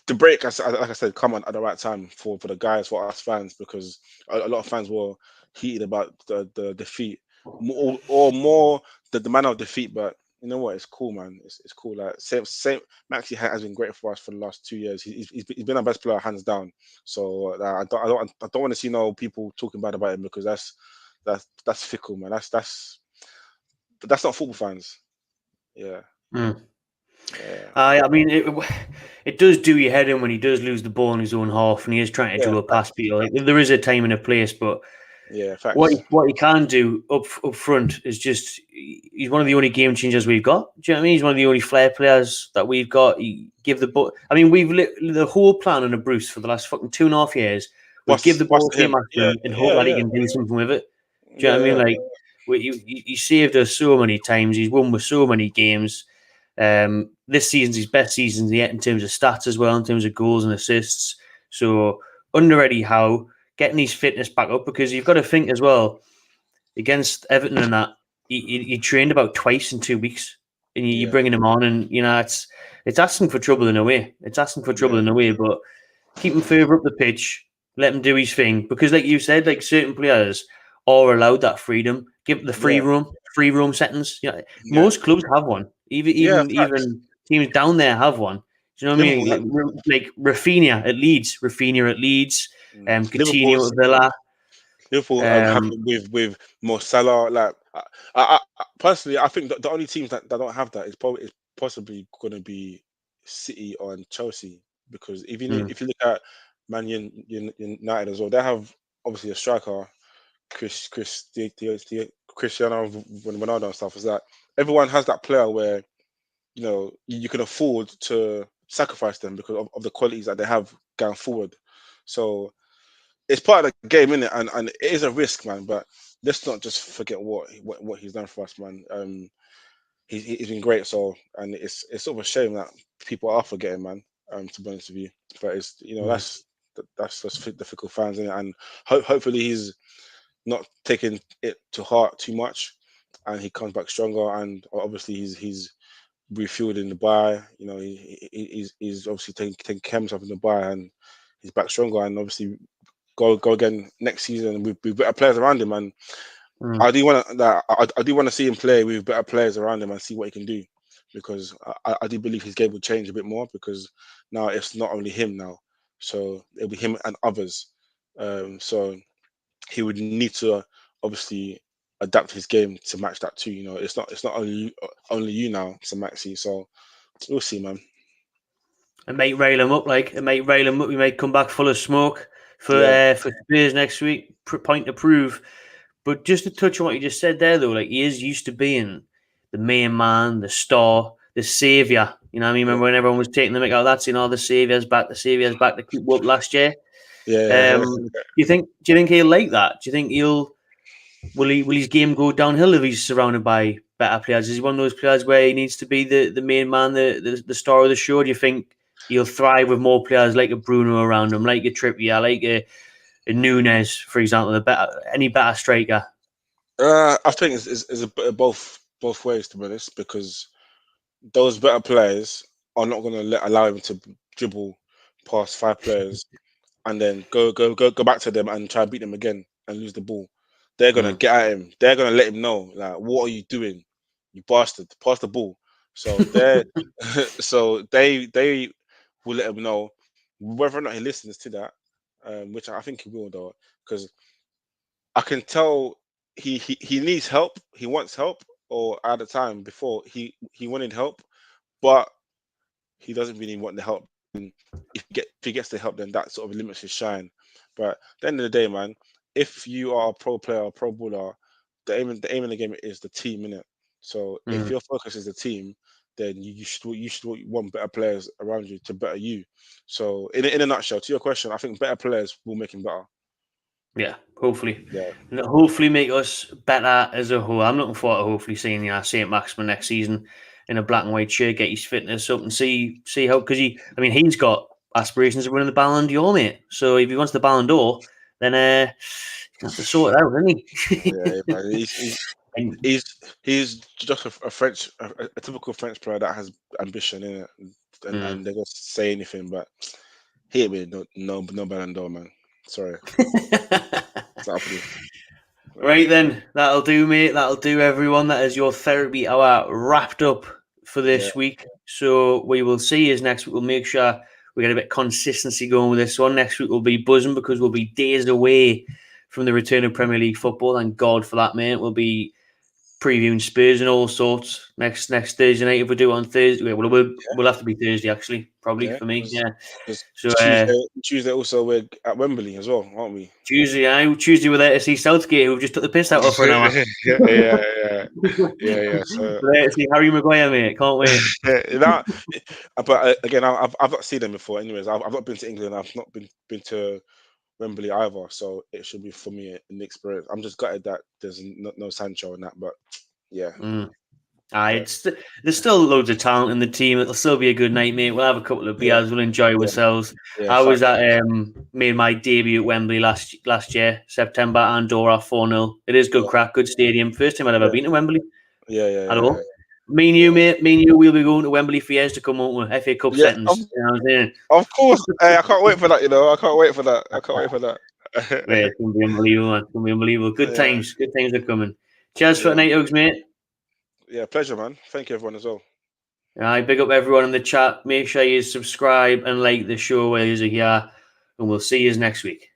the break, like I said, come on at the right time for the guys, for us fans, because a lot of fans were heated about the defeat, more or more the manner of defeat. But you know what? It's cool, man. It's cool. Like same Maxi has been great for us for the last 2 years. He's been our best player hands down. So I don't want to see no people talking bad about him because that's fickle, man. That's not football fans. Yeah. Mm. I mean, it does do your head in when he does lose the ball in his own half and he is trying to dribble past people. Like, there is a time and a place, but facts. What he can do up front is just he's one of the only game changers we've got. Do you know what I mean? He's one of the only flair players that we've got. He give the ball. I mean, we've the whole plan on a Bruce for the last fucking 2.5 years. We give the ball to him and hope that he can do something with it. Do you know what I mean? Like he saved us so many times. He's won with so many games. This season's his best season yet in terms of stats as well, in terms of goals and assists. So under Eddie Howe, getting his fitness back up, because you've got to think as well, against Everton and that, he trained about twice in 2 weeks, and you're bringing him on, and it's asking for trouble in a way. It's asking for trouble in a way, but keep him further up the pitch, let him do his thing, because like you said, like certain players are allowed that freedom. Give the free roam settings. Most clubs have one. Even teams down there have one. Do you know what I mean? Like Rafinha at Leeds, Coutinho at Villa. Liverpool have it with Mo Salah. Like, I personally, I think the only teams that don't have that is possibly going to be City or Chelsea, because if you look at Man United as well, they have obviously a striker, Cristiano Ronaldo and stuff. Is that everyone has that player where you can afford to sacrifice them because of the qualities that they have going forward. So it's part of the game, isn't it? And it is a risk, man. But let's not just forget what he's done for us, man. He's been great. So, and it's sort of a shame that people are forgetting, man. To be honest with you, but it's that's just the fickle fans, isn't it? And hopefully he's not taking it to heart too much, and he comes back stronger. And obviously he's refueled in Dubai. He's obviously taking care of himself in Dubai, and he's back stronger. And obviously go again next season with better players around him. And I do want to see him play with better players around him and see what he can do, because I do believe his game will change a bit more, because now it's not only him now, so it'll be him and others. So he would need to obviously adapt his game to match that too. It's not only you now, Saint-Maxi. So we'll see, man. It might rail him up, We might come back full of smoke for Spurs next week. Point to prove. But just to touch on what you just said there, though, like, he is used to being the main man, the star, the saviour. You know what I mean? Remember when everyone was taking the mick out of that, saying, "Oh, the saviour's back to keep up last year." Do you think he'll like that? Do you think will his game go downhill if he's surrounded by better players? Is he one of those players where he needs to be the main man, the star of the show? Do you think he'll thrive with more players like a Bruno around him, like a Trippier, like a Nunez, for example, any better striker? I think it's a bit of both ways, to be honest, because those better players are not going to allow him to dribble past 5 players and then go back to them and try to beat them again and lose the ball. They're gonna get at him. They're gonna let him know, like, what are you doing, you bastard? Pass the ball. So they will let him know, whether or not he listens to that, which I think he will, though, because I can tell he needs help. He wants help, or at the time before he wanted help, but he doesn't really want the help. And if he gets the help, then that sort of limits his shine. But at the end of the day, man, if you are a pro player, a pro baller, the aim in the game is the team, innit? So if your focus is the team, then you should want better players around you to better you. So in a nutshell, to your question, I think better players will make him better. Yeah, hopefully. Yeah. And hopefully make us better as a whole. I'm looking forward to hopefully seeing Saint-Maximin next season in a black and white shirt, get his fitness up and see how, because he's got aspirations of winning the Ballon d'Or, mate. So if he wants the Ballon d'Or, then he'll have to sort it out, doesn't he? He's just a typical French player that has ambition in it, and they're gonna say anything, but he ain't been no Ballon d'Or, man. Sorry. Right then, that'll do, mate. That'll do, everyone. That is your therapy hour wrapped up for this week. So we will see you next week. We'll make sure we get a bit of consistency going with this one. Next week we'll be buzzing because we'll be days away from the return of Premier League football. Thank God for that, mate. We'll be previewing Spurs and all sorts next Thursday night if we do it on Thursday. Well, we'll have to be Thursday actually, probably for me. Yeah. So Tuesday also we're at Wembley as well, aren't we? Tuesday we're there to see Southgate, who just took the piss out of for an hour. yeah. So we're there to see Harry Maguire, mate. Can't wait. But again, I've not seen them before. Anyways, I've not been to England. I've not been to Wembley either, so it should be for me an experience. I'm just gutted that there's no Sancho and that, but yeah. There's still loads of talent in the team. It'll still be a good night, mate. We'll have a couple of beers. We'll enjoy ourselves. I was made my debut at Wembley last year, September, Andorra 4-0. It is good crack, good stadium. First time I'd ever been to Wembley. At all. Me and you, mate. We'll be going to Wembley for years to come out with FA Cup settings. You know what I'm saying? Of course. I can't wait for that. I can't wait for that. Mate, it's gonna be unbelievable, man. It's gonna be unbelievable. Good times. Good times are coming. Cheers for the night, Hugs, mate. Yeah, pleasure, man. Thank you, everyone, as well. Big up everyone in the chat. Make sure you subscribe and like the show while you're here, and we'll see you next week.